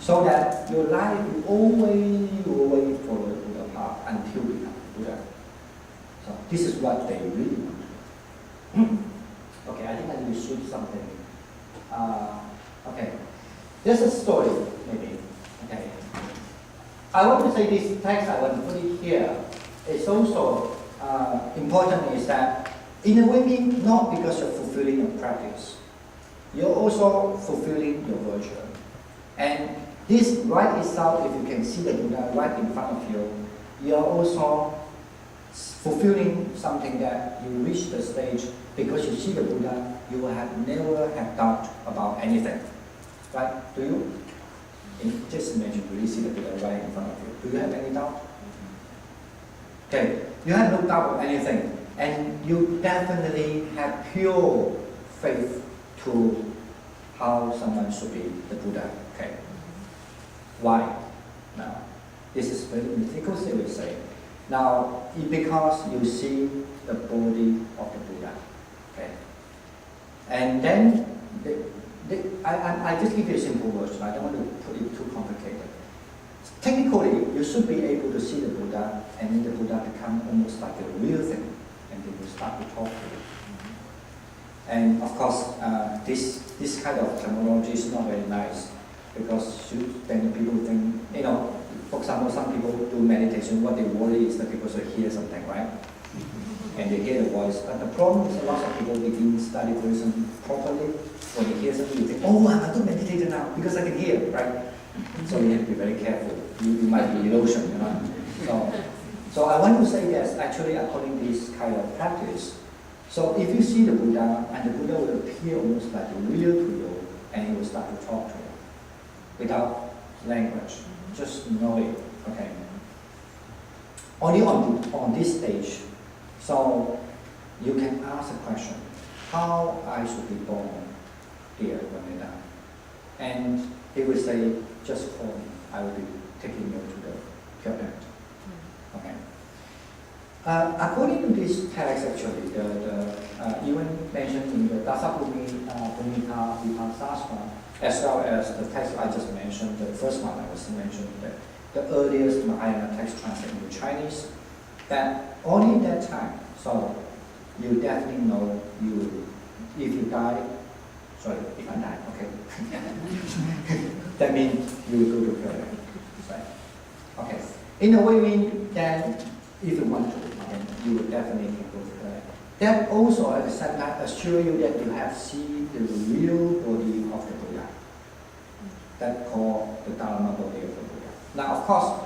So that your life will always follow the Buddha path until you become Buddha. So this is what they really want. Okay, I think I need to switch something. Okay, there's a story, maybe. Okay, I want to say this text, I want to put it here. It's also important is that in a way, not because you're fulfilling your practice, you're also fulfilling your virtue. And this right itself, if you can see the Buddha right in front of you, you're also fulfilling something that you reach the stage because you see the Buddha, you will never have doubt about anything. Right? Do you? Just imagine, you really see the Buddha right in front of you. Do you have any doubt? Okay, you have no doubt of anything. And you definitely have pure faith to how someone should be the Buddha. Okay. Why? Now, this is very mythical, so we say. Now, because you see the body of the Buddha. Okay. And then, I just give you a simple version. I don't want to put it too complicated. technically, you should be able to see the Buddha, and then the Buddha become almost like a real thing, and then you start to talk to it. And of course, this kind of terminology is not very nice, because then people think, for example, some people do meditation, what they worry is that people should hear something, right? And they hear the voice. But the problem is a lot of people begin study Buddhism properly. When they hear something, you think, oh, I'm a good meditator now, because I can hear, right? So you have to be very careful. You might be illusion, So I want to say yes, actually according to this kind of practice. So if you see the Buddha, and the Buddha will appear almost like real to you, and he will start to talk to you without language. Just know it, okay? Only on this stage, so you can ask a question, how I should be born here when I die? And he will say, just call me, I will be taking you to the pure end. Okay. According to this text, actually, even mentioned in the Dasabhumika Vipasasana, as well as the text I just mentioned, the first one I was mentioning, the earliest Mahayana text translated into Chinese, that only that time, so you definitely know if you die, sorry, if I die, okay. That means you will go to paradise, right? Okay. In a way, mean that if you want to, you will definitely go to paradise. That also at the same time assure you that you have seen the real body of the Buddha. That called the Dharma body of the Buddha. Now, of course,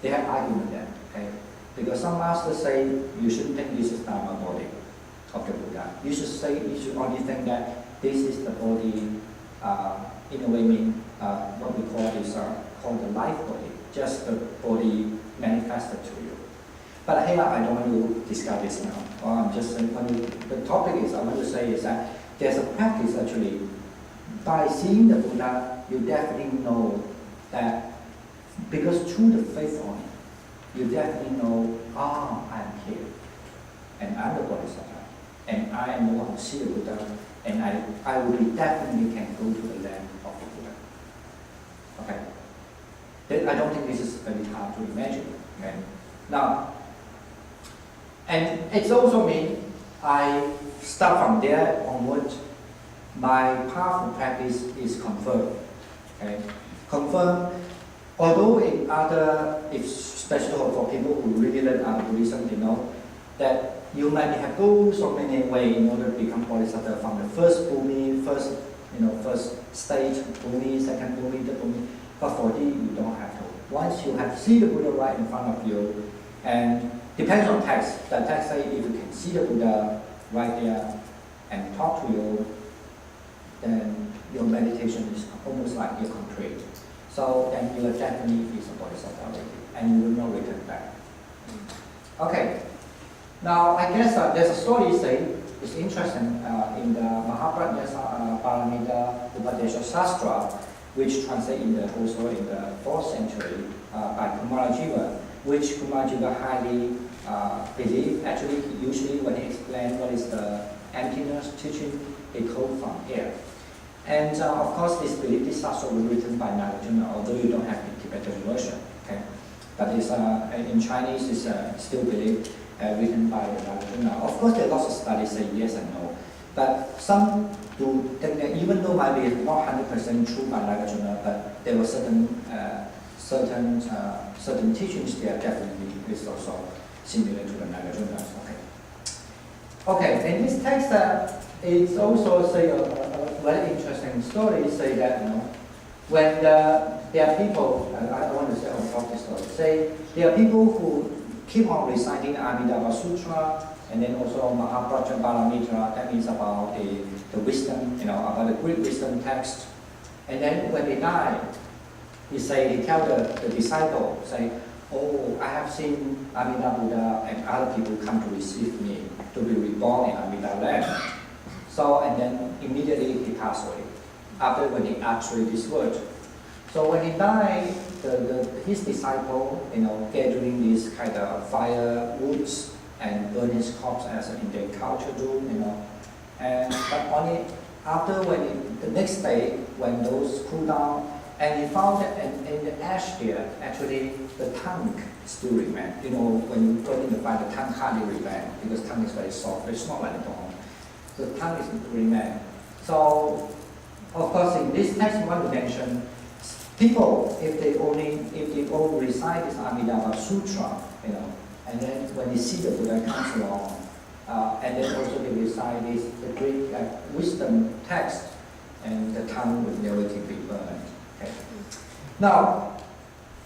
they have argument there, okay? Because some masters say you shouldn't think this is Dharma body of the Buddha. You should only think that this is the body, in a way, mean what we call is called the life body, just the body manifested to you. But here I don't want to discuss this now. I'm just saying, the topic is I want to say is that there's a practice actually. By seeing the Buddha, you definitely know that, because through the faith on it, you definitely know, I'm here, and I'm the Bodhisattva, and I am the one who see the Buddha, and I will be definitely can go to the land of the Buddha. Okay. Then I don't think this is very hard to imagine. Okay. Now, and it's also mean I start from there onwards. My powerful practice is confirmed. Okay, confirmed. Although in other, especially for people who really learn other Buddhism, they know that you might have go so many ways in order to become Bodhisattva, from the first bhumi, first stage bhumi, second bhumi, third bhumi. But for these, you don't have to. Once you have see the Buddha right in front of you, and depends on text. The text say if you can see the Buddha right there and talk to you, then your meditation is almost like you're complete. So then you are definitely is a Bodhisattva already, and you will not return back. Okay. Now I guess there's a story say it's interesting in the Mahaprajna Paramita Upadesha Sastra, which translated also in the 4th century by Kumarajiva, which Kumarajiva highly believed. Actually, usually when he explained what is the emptiness teaching, he quote from here. And of course, this belief, this Sastra was written by Nagarjuna, although you don't have the Tibetan version. Okay, but it's in Chinese, it's still believed written by Nagarjuna. Of course, there are lots of studies say yes and no, but some do think that even though might be not 100% true by Nagarjuna, but there were certain teachings there definitely is also similar to the Nagarjuna. Okay. Okay, in this text, it's also say a very interesting story. Say that when there are people, I want to say on top of this story. Say there are people who keep on reciting Amitabha Sutra, and then also Mahaprajna Paramita. That means about the wisdom, about the great wisdom text. And then when they die, he tell the disciple, say, oh, I have seen Amida Buddha and other people come to receive me, to be reborn in Amida land. So, and then immediately he passed away, after when he uttered this word. So when he died, his disciple, gathering this kind of firewoods and burn his corpse as in their culture do, and but only after the next day, when those cool down, And he found that in the ash there, actually the tongue still remained. You know, when you go in the fire, the tongue hardly remains because tongue is very soft. It's not like the bone. The tongue is remain. So, of course, in this text, I want to mention people, if they only recite this Amitabha Sutra, you know, and then when they see the Buddha comes along, and then also they recite this the great wisdom text, and the tongue will never be burned. Okay. Now,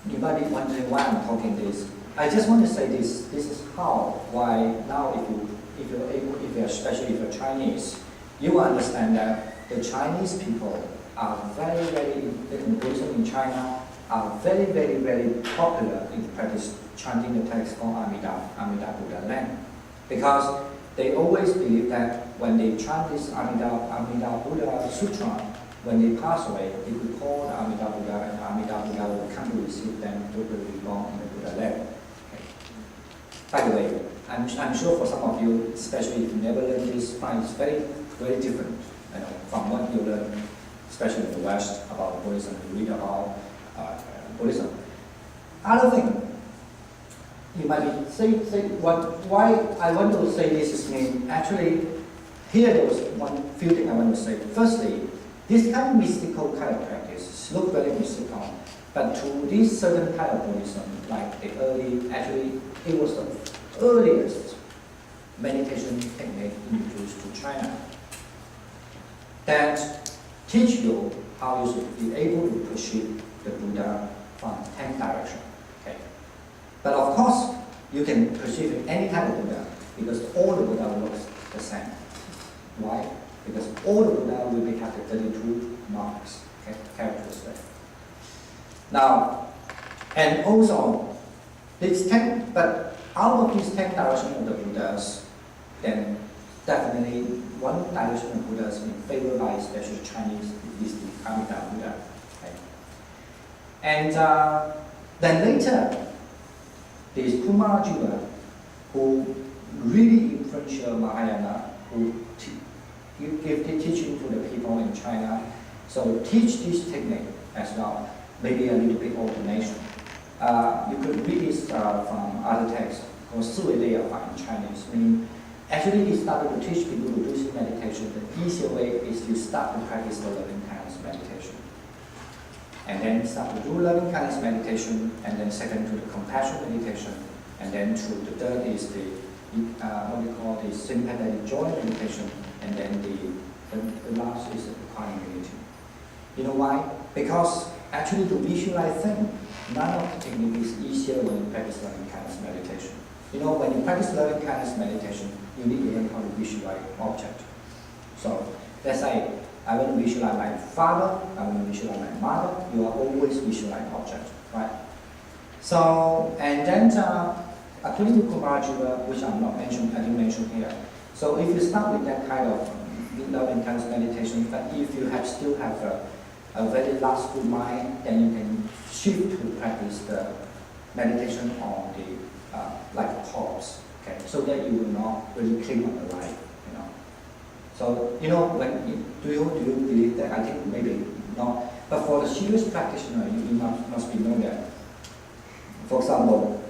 you might be wondering why I'm talking this. I just want to say this. This is why now if you're especially if you're Chinese, you will understand that the Chinese people are very, in Buddhism in China, are very, very, very popular in practice chanting the text called Amida Buddha Land. Because they always believe that when they chant this Amida Buddha Sutra, when they pass away, they could call the Amida Buddha, and Amida Buddha will come to receive them to be born in the Buddha land. Okay. By the way, I'm sure for some of you, especially if you never learned this, it's very, very different, you know, from what you learn, especially in the West, about Buddhism. You read about Buddhism. Other thing, you might be why I want to say this is actually, here there was few things I want to say. Firstly, this kind of mystical kind of practice look very mystical, but to this certain kind of Buddhism, like the actually it was the earliest meditation technique introduced to China that teach you how you should be able to perceive the Buddha from 10 directions. Okay. But of course, you can perceive any type of Buddha because all the Buddha looks the same. Why? Because all the Buddha will have the 32 marks, okay, characteristics. Now, and also, these 10, but out of these 10 directions of the Buddhas, then definitely one direction of Buddhas in favored by especially Chinese is the Amida Buddha. Okay. And then later, there is Kumarajiva, who really influential Mahayana, who give the teaching to the people in China. So teach this technique as well, maybe a little bit alternation. You could read this from other texts called Siwei in Chinese, meaning actually he started to teach people to do this meditation. The easier way is to start to practice the loving kindness meditation. And then start to do loving kindness meditation, and then second to the compassion meditation, and then to the third is the what we call the sympathetic joy meditation, and then the last is the equanimity. You know why? Because actually to visualize things, none of the technique is easier when you practice loving kindness meditation. You know, when you practice loving kindness meditation, you need to learn how to visualize object. So let's say I want to visualize my father, I want to visualize my mother, you are always visualizing object, right? So, and then according to Kumarajiva, which I'm not mentioning, I didn't mention here. So if you start with that kind of loving kindness meditation, but if you still have a very lustful mind, then you can shift to practice the meditation on the like a corpse, okay? So that you will not really cling on the life, you know. So you know, do you believe that? I think maybe not. But for the serious practitioner, you must be know that. For example,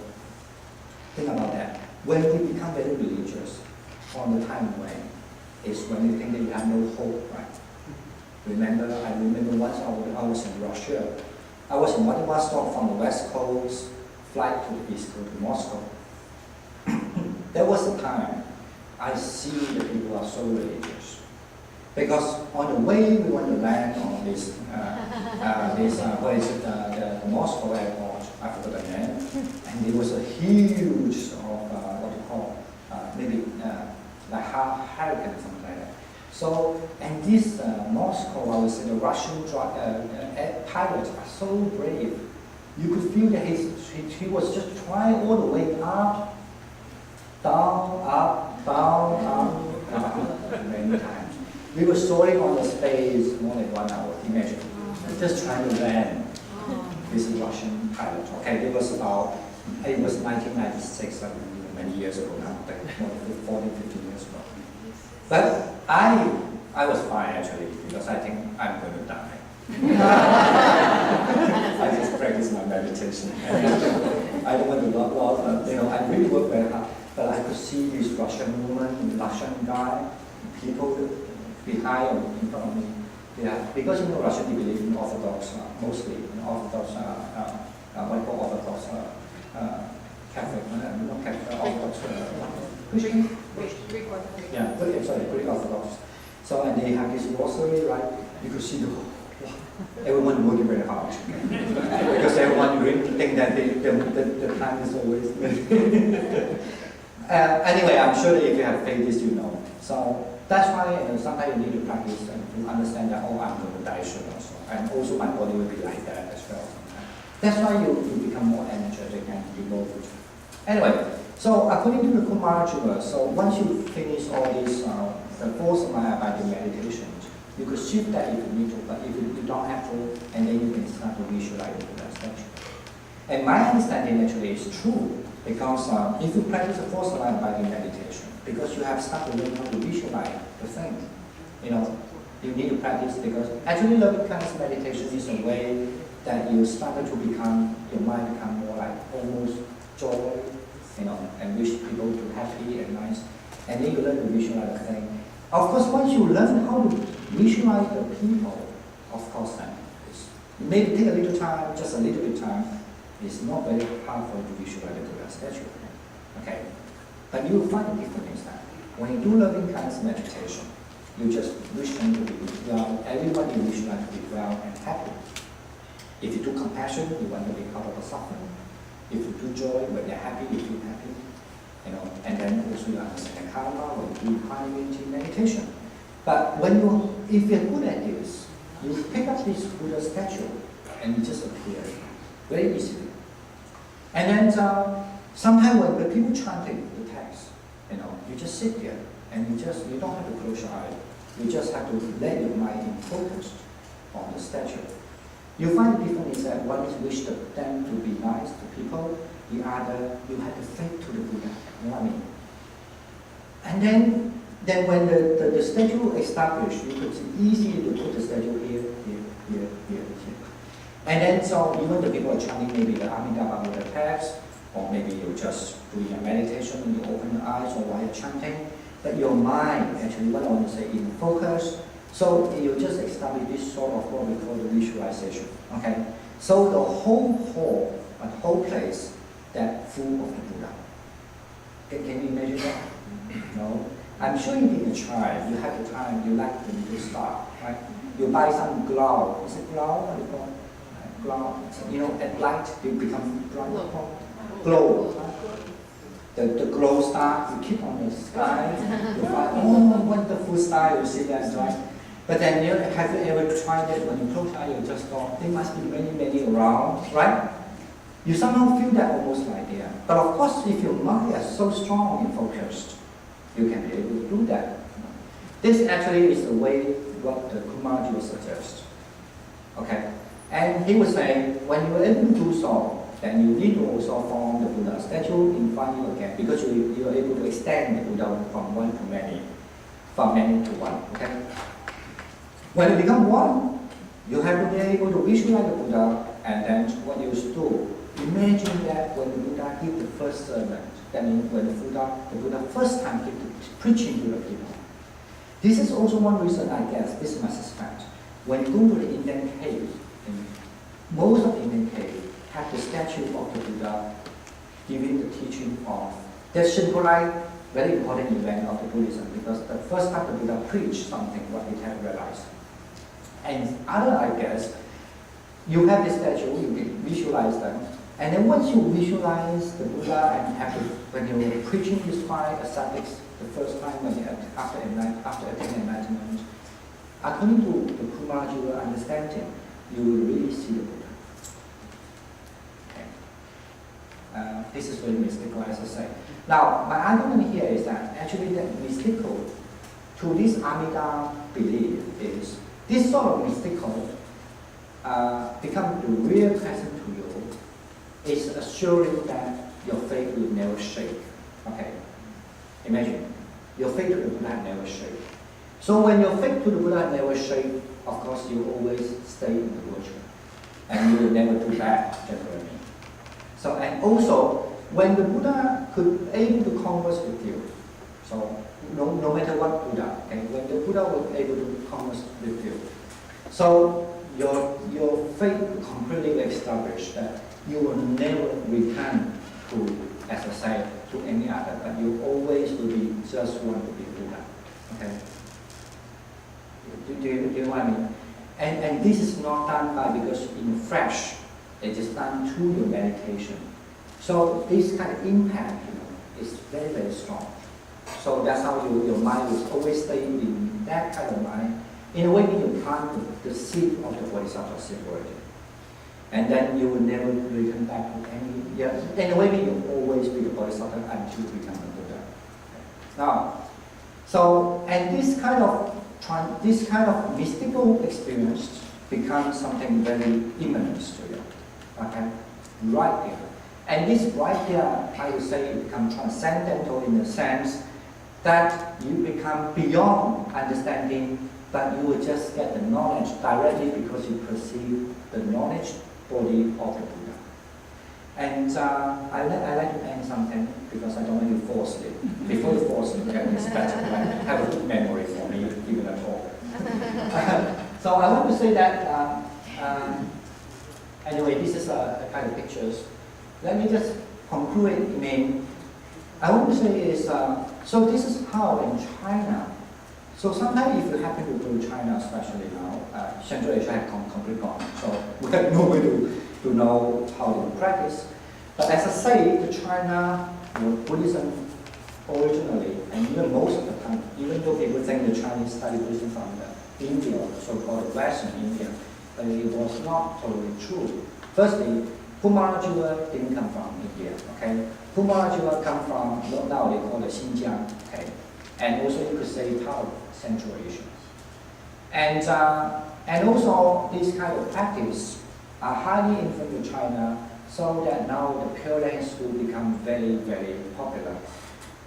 think about that. When we become very religious, on the time when is when you think that you have no hope, right? I remember once I was in Russia. I was in Vladivostok from the West Coast, flight to the East Coast to Moscow. There was a time I see the people are so religious. Because on the way we want to land on this, what is it, the Moscow airport, I forgot the name, and there was a huge what you call, maybe like hurricane, something like that. So, and this Moscow, I would say the Russian pilots are so brave. You could feel that he was just trying all the way up, down, up, down, up, many times. We were soaring on the space more than 1 hour, imagine. Just trying to land this Russian pilot. Okay, it was 1996, many years ago now, like more than 40, 50 years ago. But I was fine actually, because I think I'm going to die. meditation. I don't want to I really work very hard, but I could see this Russian woman, Russian guy, people behind or in front of me. Yeah, because Russia they believe in Orthodox, mostly in Orthodox, what you call Orthodox Catholic, not Catholic, Orthodox Christian. Greek Orthodox. Yeah, Greek Orthodox. So and they have this rosary, right? You could see everyone working very hard because everyone really think that the time is always. Anyway, I'm sure that if you have faith, this you know. So that's why sometimes you need to practice and to understand that I'm going to die soon also, and also my body will be like that as well. That's why you become more energetic and devoted. Anyway, so according to the Kumarajiva, so once you finish all these the 4 samadhi meditations, you could shift that if you need to, but if you don't have to, and then you can start to visualize the Buddha statue. And my understanding actually is true, because if you practice the 4 samadhi meditation, because you have started to learn how to visualize the thing, you need to practice, because actually loving kindness meditation is a way that you started to become, your mind become more like almost joy, and wish people to happy and nice, and then you learn to visualize the thing. Of course, once you learn how to visualize the people, of course, then it may take a little time, just a little bit of time. It's not very hard for you to visualize the Buddha statue. Okay, but you will find the difference that when you do loving kindness meditation, you just wish them to be well. Everyone you visualize to be well and happy. If you do compassion, you want to be out of the suffering. If you do joy, when they're happy, you feel happy. And then also you understand karma when you do equanimity meditation. But if you're good at this, you pick up this Buddha statue and it just appears very easily. And then sometimes when the people chanting the text, you just sit there and you don't have to close your eyes. You just have to let your mind be focused on the statue. You find the difference is that one is wish them to be nice to people, the other you have to faith to the Buddha. You know what I mean? And then when the statue established, you could easily put the statue here. And then so even the people are chanting maybe the Amitabha Buddha text, or maybe you're just doing a meditation and you open your eyes or while you're chanting, but your mind actually, what I want to say, in focus. So you just establish this sort of what we call the visualization. Okay? So the whole hall, the whole place, that full of the Buddha. Can you imagine that? No? I'm sure you didn't try. You have the time, you like the little star, right? You buy some glow. Is it glow? What do you call it? Glow. At light, you become bright. Glow. The glow star, you keep on the sky. You find, wonderful star, you see that, right? But then, have you ever tried it when you close your eyes, you just thought, there must be many, many around, right? You somehow feel that almost like there. But of course, if your mind is so strong and focused, you can be able to do that. This actually is the way what the Kumaraji suggests. Okay? And he was saying, when you are able to do so, then you need to also form the Buddha statue in front of you again, because you are able to extend the Buddha from one to many, from many to one. Okay? When you become one, you have to be able to visualize the Buddha, and then what you do, imagine that when the Buddha gave the first sermon, that means when the Buddha first time gave the preaching to the people. This is also one reason, I guess, this is my suspect. When you go to the Indian cave, most of the Indian cave have the statue of the Buddha giving the teaching of, that symbolize very important event of the Buddhism, because the first time the Buddha preached something, what he had realized. And other, I guess, you have the statue, you can visualize them, and then once you visualize the Buddha and when you're preaching his 5 ascetics, the first time after attaining enlightenment, according to the Kumaraji understanding, you will really see the Buddha. Okay. This is very mystical, as I say. Now, my argument here is that actually the mystical to this Amida belief is this sort of mystical become the real present to you is assuring that your faith will never shake. Okay? Imagine, your faith to the Buddha never shake. So when your faith to the Buddha never shake, of course you always stay in the virtue. and you will never do bad generally. So, and also, when the Buddha could able to converse with you, so no matter what Buddha, okay, when the Buddha was able to converse with you, so your faith will completely establish that you will never return to, as I say, to any other, but you always will be just want to be Buddha. Okay? Do you know what I mean? And this is not done by because in flesh, it is done through your meditation. So this kind of impact, is very, very strong. So that's how your mind will always stay in that kind of mind. In a way, you plant the seed of the Bodhisattva separation. And then you will never return back to any, in a way, you will always be the Bodhisattva until you become a Buddha. Now, so, and this kind of mystical experience becomes something very immanent to you. Okay? Right there. And this right there, I would say, it becomes transcendental in the sense that you become beyond understanding, but you will just get the knowledge directly because you perceive the knowledge body of the Buddha. And I like to end something because I don't want you to fall asleep. Before you fall asleep, it's better to have a good memory for me, even at all. So I want to say that, anyway, this is a kind of pictures. Let me just conclude. I want to say is, so this is how in China. So sometimes if you happen to go to China, especially now, Central Asia has completely gone. So we have no way to know how to practice. But as I say, the China, Buddhism originally, and even most of the time, even though people think the Chinese study Buddhism from the India, so-called Western India, but it was not totally true. Firstly, Kumarajiva didn't come from India, okay? Kumarajiva come from, now they call it Xinjiang, okay? And also you could say part of Central Asia. And also this kind of practice are highly influenced in China, so that now the Pure Land school become very, very popular.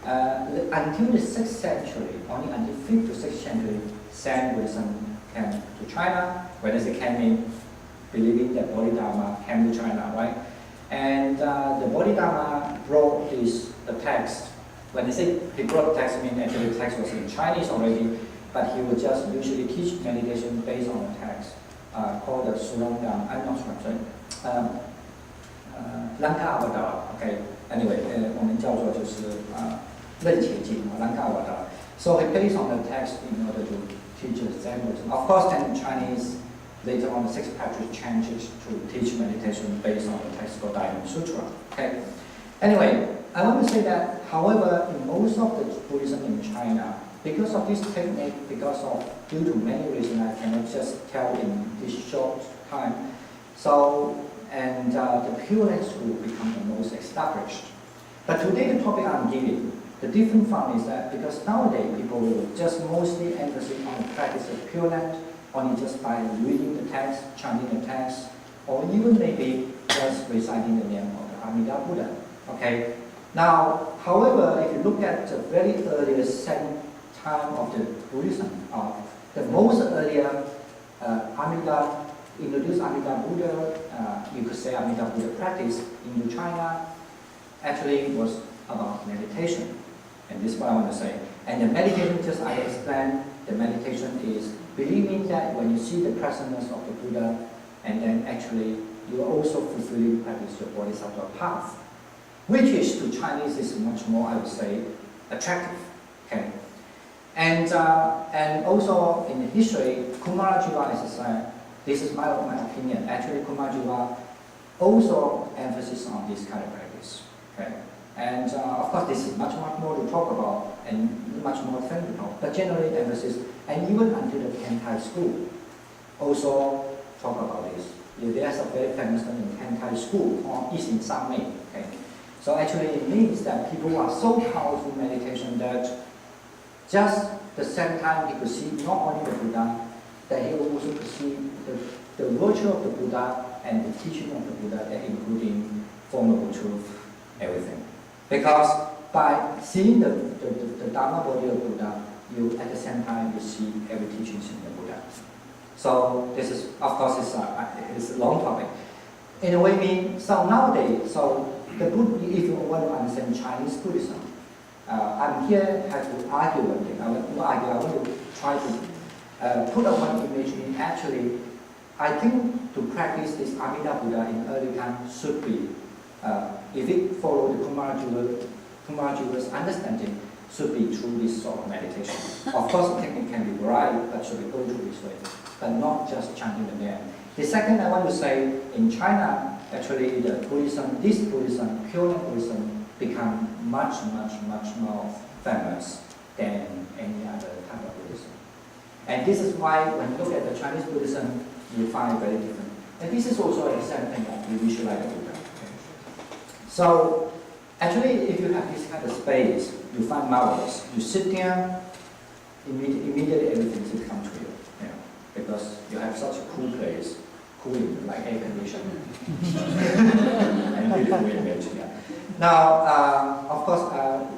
Until the 6th century, only until 5th to 6th century, Zen Buddhism came to China. When they came in, believing that Bodhidharma came to China, right? And the Bodhidharma brought the text. When they say he brought the text, I mean actually the text was in Chinese already, but he would just usually teach meditation based on the text, called the Suranga, I'm not sure, Lanka Avadara, okay? Anyway, 我们叫做就是任且经 Lanka Avadara. So he based on the text in order to teach Zen Buddhism. Of course, then Chinese later on the 6th patriarch changed it to teach meditation based on the text called Diamond Sutra. Okay. Anyway, I want to say that, however, in most of the Buddhism in China, because of this technique, due to many reasons, I cannot just tell in this short time. So, and the Pure Land school become the most established. But today the topic I'm giving, the different from is that because nowadays people will just mostly emphasize on the practice of Pure Land, only just by reading the text, chanting the text, or even maybe just reciting the name of the Amida Buddha. Okay. Now, however, if you look at the very earliest time of the Buddhism, the most earlier Amida introduced Amida Buddha, you could say Amida Buddha practice in China, actually was about meditation. And this is what I want to say. And the meditation, just I explained, the meditation is believing that when you see the presence of the Buddha, and then actually you are also fulfilling practice your Bodhisattva path, which is to Chinese is much more, I would say, attractive. Okay. And also in the history, Kumarajiva, as I said, this is my opinion. Actually, Kumarajiva also emphasis on this kind of practice. Okay. And of course, this is much more to talk about and much more thing to talk. But generally, emphasis, and even until the Kentai school, also talk about this. There's a very famous thing in Kentai school called Isin Samei. Okay. So actually, it means that people are so powerful meditation that just the same time he could see not only the Buddha, that he also could see the virtue of the Buddha and the teaching of the Buddha, including formable truth, everything. Because by seeing the Dharma body of Buddha, you at the same time you see every teaching in the Buddha. So this is, of course, it's a long topic. In a way, so nowadays, so the if you want to understand Chinese Buddhism, I'm here have to argue one thing. I want to try to put up one image in. Actually, I think to practice this Amida Buddha in early time should be, if it follow the Kumarajiva's understanding, should be through this sort of meditation. Of course, the technique can be varied, but should be going through this way, but not just chanting the name. The second I want to say, in China, actually the Buddhism, this Buddhism, pure Buddhism, become much more famous than any other type of Buddhism. And this is why when you look at the Chinese Buddhism, you find it very different. And this is also an example of you visualize the Buddha. So actually, if you have this kind of space, you find marvelous. You sit there, immediately everything will come to you, because you have such a cool place, cooling like air conditioning, and beautiful image. Yeah. Now, of course,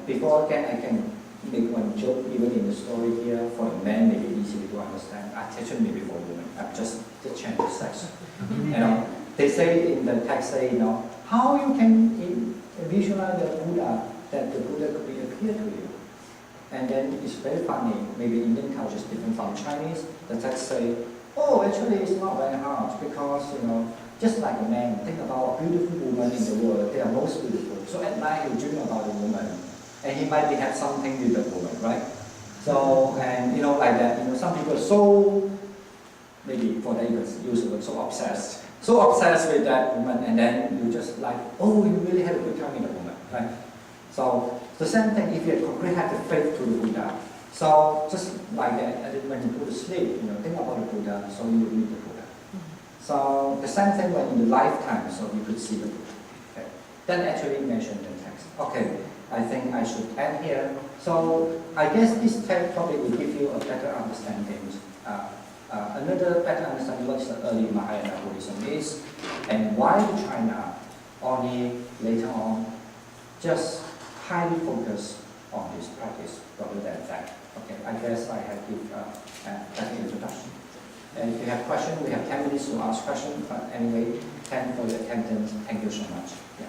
before again, I can make one joke even in the story here. For the men, maybe easy to understand. Attention maybe for women. I've just change the sex. They say in the text, how you can visualize the Buddha, that the Buddha could appear to you. And then it's very funny, maybe Indian culture is different from Chinese. The text say, oh, actually it's not very hard because, just like a man, think about a beautiful woman in the world, they are most beautiful. So at night you dream about a woman, and he might have something with the woman, right? So, and like that, some people are so, maybe for the use of it, so obsessed with that woman, and then you just like, oh, you really have a good time with the woman, right? So the same thing if you really have the faith to the Buddha. So just like that, when you go to sleep, think about the Buddha, so you will meet the Buddha. So the same thing when in the lifetime, so you could see the Buddha. Okay. That actually mentioned in the text. Okay, I think I should end here. So I guess this text probably will give you a better understanding. Another better understanding what the early Mahayana Buddhism is, and why China only later on just highly focused on this practice rather than that. Okay, I guess I have to give that introduction. And if you have questions, we have 10 minutes to ask questions, but anyway, thank you for your attendance. Thank you so much. Yeah.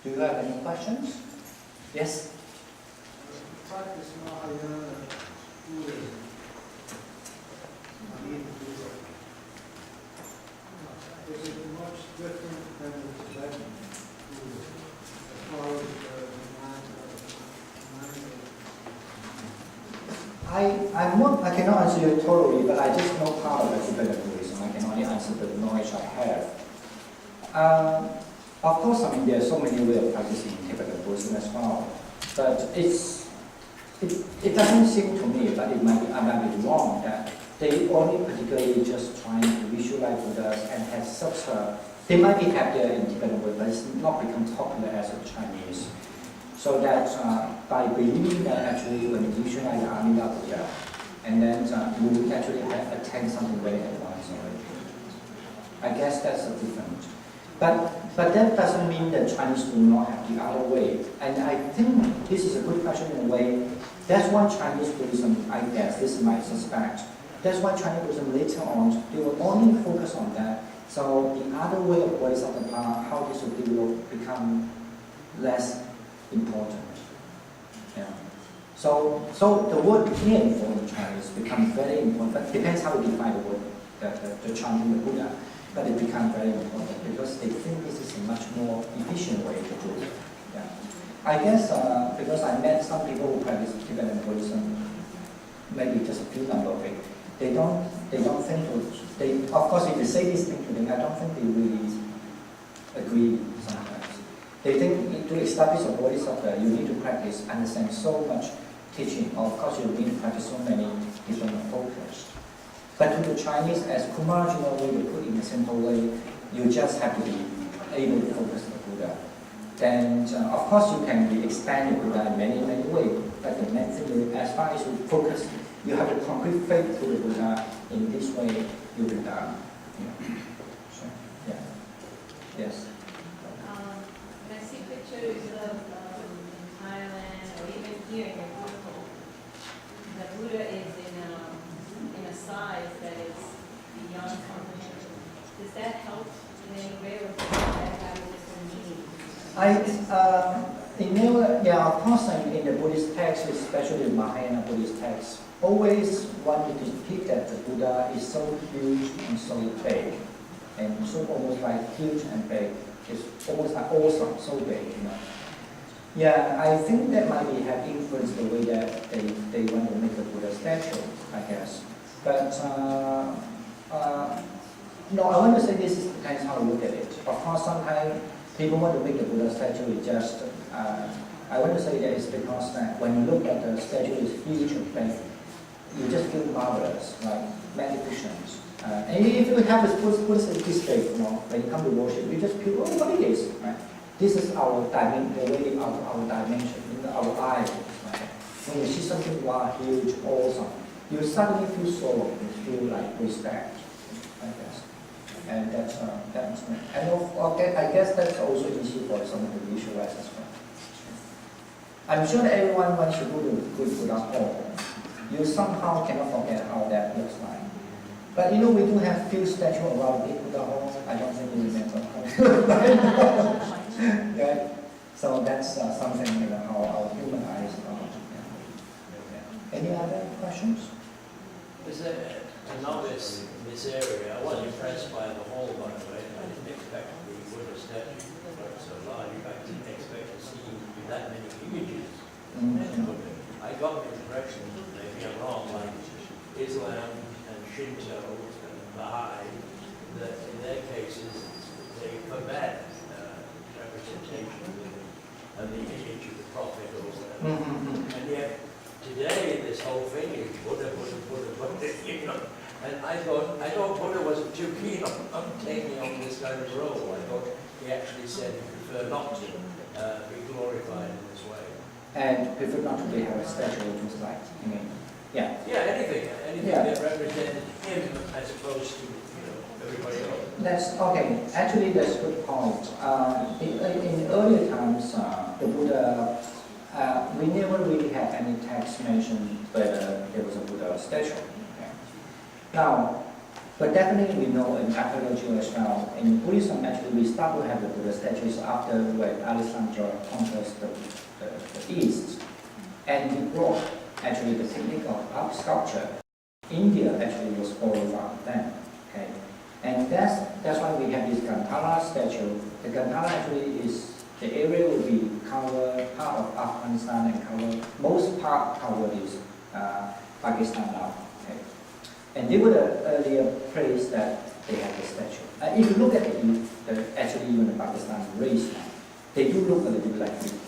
Do you have any questions? Yes? Practice Mahayana Buddhism. Is it much different than the Tibetan Buddhism as far as I cannot answer you totally, but I just know part of the Tibetan Buddhism. I can only answer the knowledge I have. Of course, there are so many ways of practicing Tibetan Buddhism as well, but it doesn't seem to me, but I might be wrong, that they only particularly just trying to visualize Buddhas and have such a, they might be happier in Tibetan Buddhism, but it's not become popular as a Chinese. So that by believing that actually when you visualize the Amida Buddha, and then you actually have attained something very advanced already. I guess that's the difference. But that doesn't mean that Chinese do not have the other way. And I think this is a good question in a way. That's why Chinese Buddhism, I guess, this is my suspect. That's why Chinese Buddhism later on, they will only focus on that. So the other way of Bodhisattva, how this will become less important. Yeah. So the word meaningful in Chinese becomes very important, but depends how you define the word, the chanting the Buddha. But it becomes very important because they think this is a much more efficient way to do it. Yeah. I guess because I met some people who practice Tibetan Buddhism, maybe just a few number of it. They don't think of course if you say this thing to them, I don't think they really agree sometimes. They think to establish a bodhisattva, you need to practice, understand so much teaching. Of course, you need to practice so many different focus. But to the Chinese, as Kumarajiva will put in a simple way, you just have to be able to focus on the Buddha. Then, of course, you can be expand the Buddha in many ways. But the main thing is, as far as you focus, you have a concrete faith to the Buddha. In this way, you will done. Yeah. So, yeah. Yes. When I see pictures pictures of in Thailand or even here in your temple, the Buddha is in a size that is beyond comprehension. Does that help in any way, or does that have a different meaning? Of course, in the Buddhist text, especially the Mahayana Buddhist text, always want to depict that the Buddha is so huge and so big, and so almost like huge and big. It's almost like awesome, so big, you know. Yeah, I think that might have influenced the way that they want to make the Buddha statue, I guess. But no, I want to say this depends how you look at it. Of course, sometimes people want to make the Buddha statue is just, I want to say that it's because that when you look at the statue is huge and big, you just feel marvelous, like magnificent. And if you have this Buddhist history, you know, when you come to worship, you just feel, oh, what it is, right? This is our dimension, the way our dimension, our eyes, right? When you see something wow, huge, awesome, you suddenly feel sorrow, you feel like respect, I guess. And that's and I guess that's also easy for someone to visualize as well. I'm sure that everyone wants to go to Buddha Hall. You somehow cannot forget how that looks like. But you know, we do have few statues around Big Buddha Hall. I don't think you remember how right? So that's something, you know, how our human eyes are. Yeah. Any other questions? As a novice in this area, I was impressed by the hall, by the way. I didn't expect the Buddha statue so large. I didn't expect to see that many images. I got the impression, maybe I'm wrong, like Islam and Shinto and Baha'i, that in their cases they forbade representation of the image of the Prophet or whatever. And yet today this whole thing is Buddha, you know. And I thought Buddha wasn't too keen on taking on this kind of role. I thought he actually said he preferred not to be glorified in this way. And prefer not to have a statue, just like, I mean, yeah. Yeah, anything Yeah. that represented him as opposed to, you know, everybody else. That's okay. Actually, that's a good point. In earlier times, the Buddha, we never really had any text mention whether there was a Buddha statue. Okay. Now, but definitely we know in archaeology as well. In Buddhism, actually, we start to have the Buddha statues after when Alexander conquers the East, and he brought actually the technique of sculpture. India actually was borrowed from them. Okay. And that's why we have this Gandhara statue. The Gandhara actually is, the area will be covered, part of Afghanistan and covered, most part covered is Pakistan now. Okay. And they were the earlier place that they had the statue. If you look at actually even the Pakistan race now, they do look a little bit like people.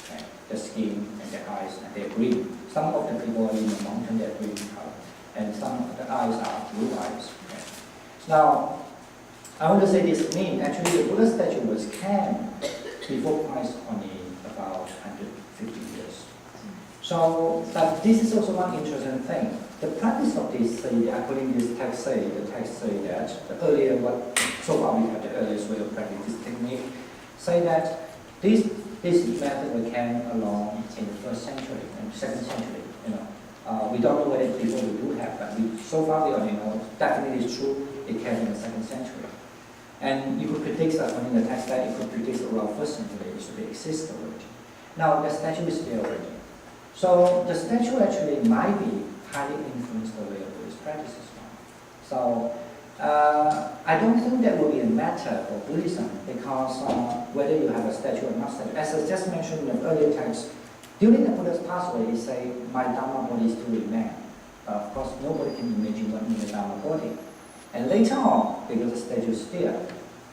Okay. The skin and the eyes, and they're green. Some of the people in the mountain, they're green color. And some of the eyes are blue eyes. Okay. Now, I want to say this mean, actually the Buddha statue was carved before Christ only about 150 years. So, but this is also one interesting thing. The practice of this, according to this text the text say that the earlier, so far we have the earliest way of practicing this technique, say that this method came along in the 1st century and 2nd century, you know. We don't know whether before we do have, but so far we only know definitely it's true, it came in the 2nd century. And you could predict, according to the text that you could predict around 1st century it should exist already. Now the statue is there already. So the statue actually might be highly influenced the way of Buddhist practice as well. So I don't think that will be a matter for Buddhism because whether you have a statue or not statue, as I just mentioned in the earlier text, during the Buddha's passaway, he said, my Dharma body still remains. Of course, nobody can imagine what in the Dharma body. And later on, because the statue is there,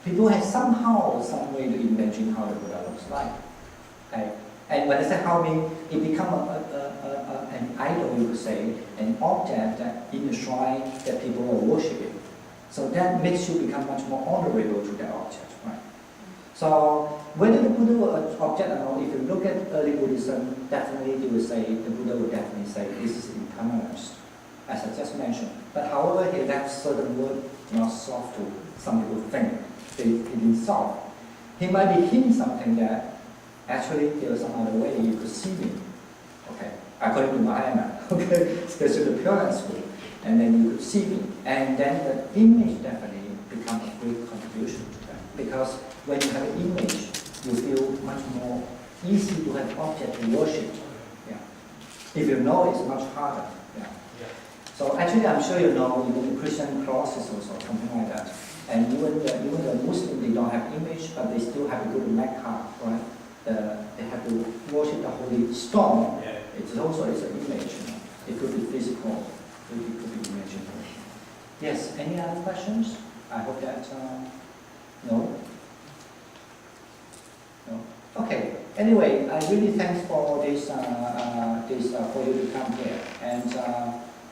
people have somehow, some way to imagine how the Buddha looks like. Okay? And when I say how, it becomes an idol, you could say, an object that in the shrine that people are worshipping. So that makes you become much more honorable to that object, right? So whether the Buddha was object or not, if you look at early Buddhism, definitely they will say, the Buddha would definitely say this is impermanence, as I just mentioned. But however, he left certain words not soft to some people think. He didn't soft. He might be hinting something that Actually, there is some other way you could see me. Okay, according to Mahayana, okay, especially the Pure Land school, and then you could see me, and then the image definitely becomes a great contribution to them, because when you have an image, you feel much more easy to have object to worship. Yeah. If you know, it's much harder. Yeah. Yeah. So actually, I'm sure you know even the Christian crosses also something like that, and even the Muslim, they don't have image, but they still have to go to Mecca, right? They have to worship the holy stone. Yeah. It's also an image. You know. It could be physical, it could be imaginary. Yes. Any other questions? I hope that no. No. Okay. Anyway, I really thanks for this for you to come here, and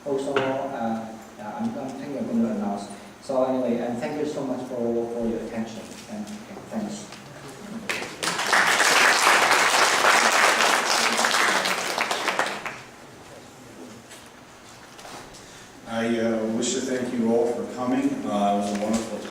also I'm going to announce. So anyway, and thank you so much for your attention, and thanks.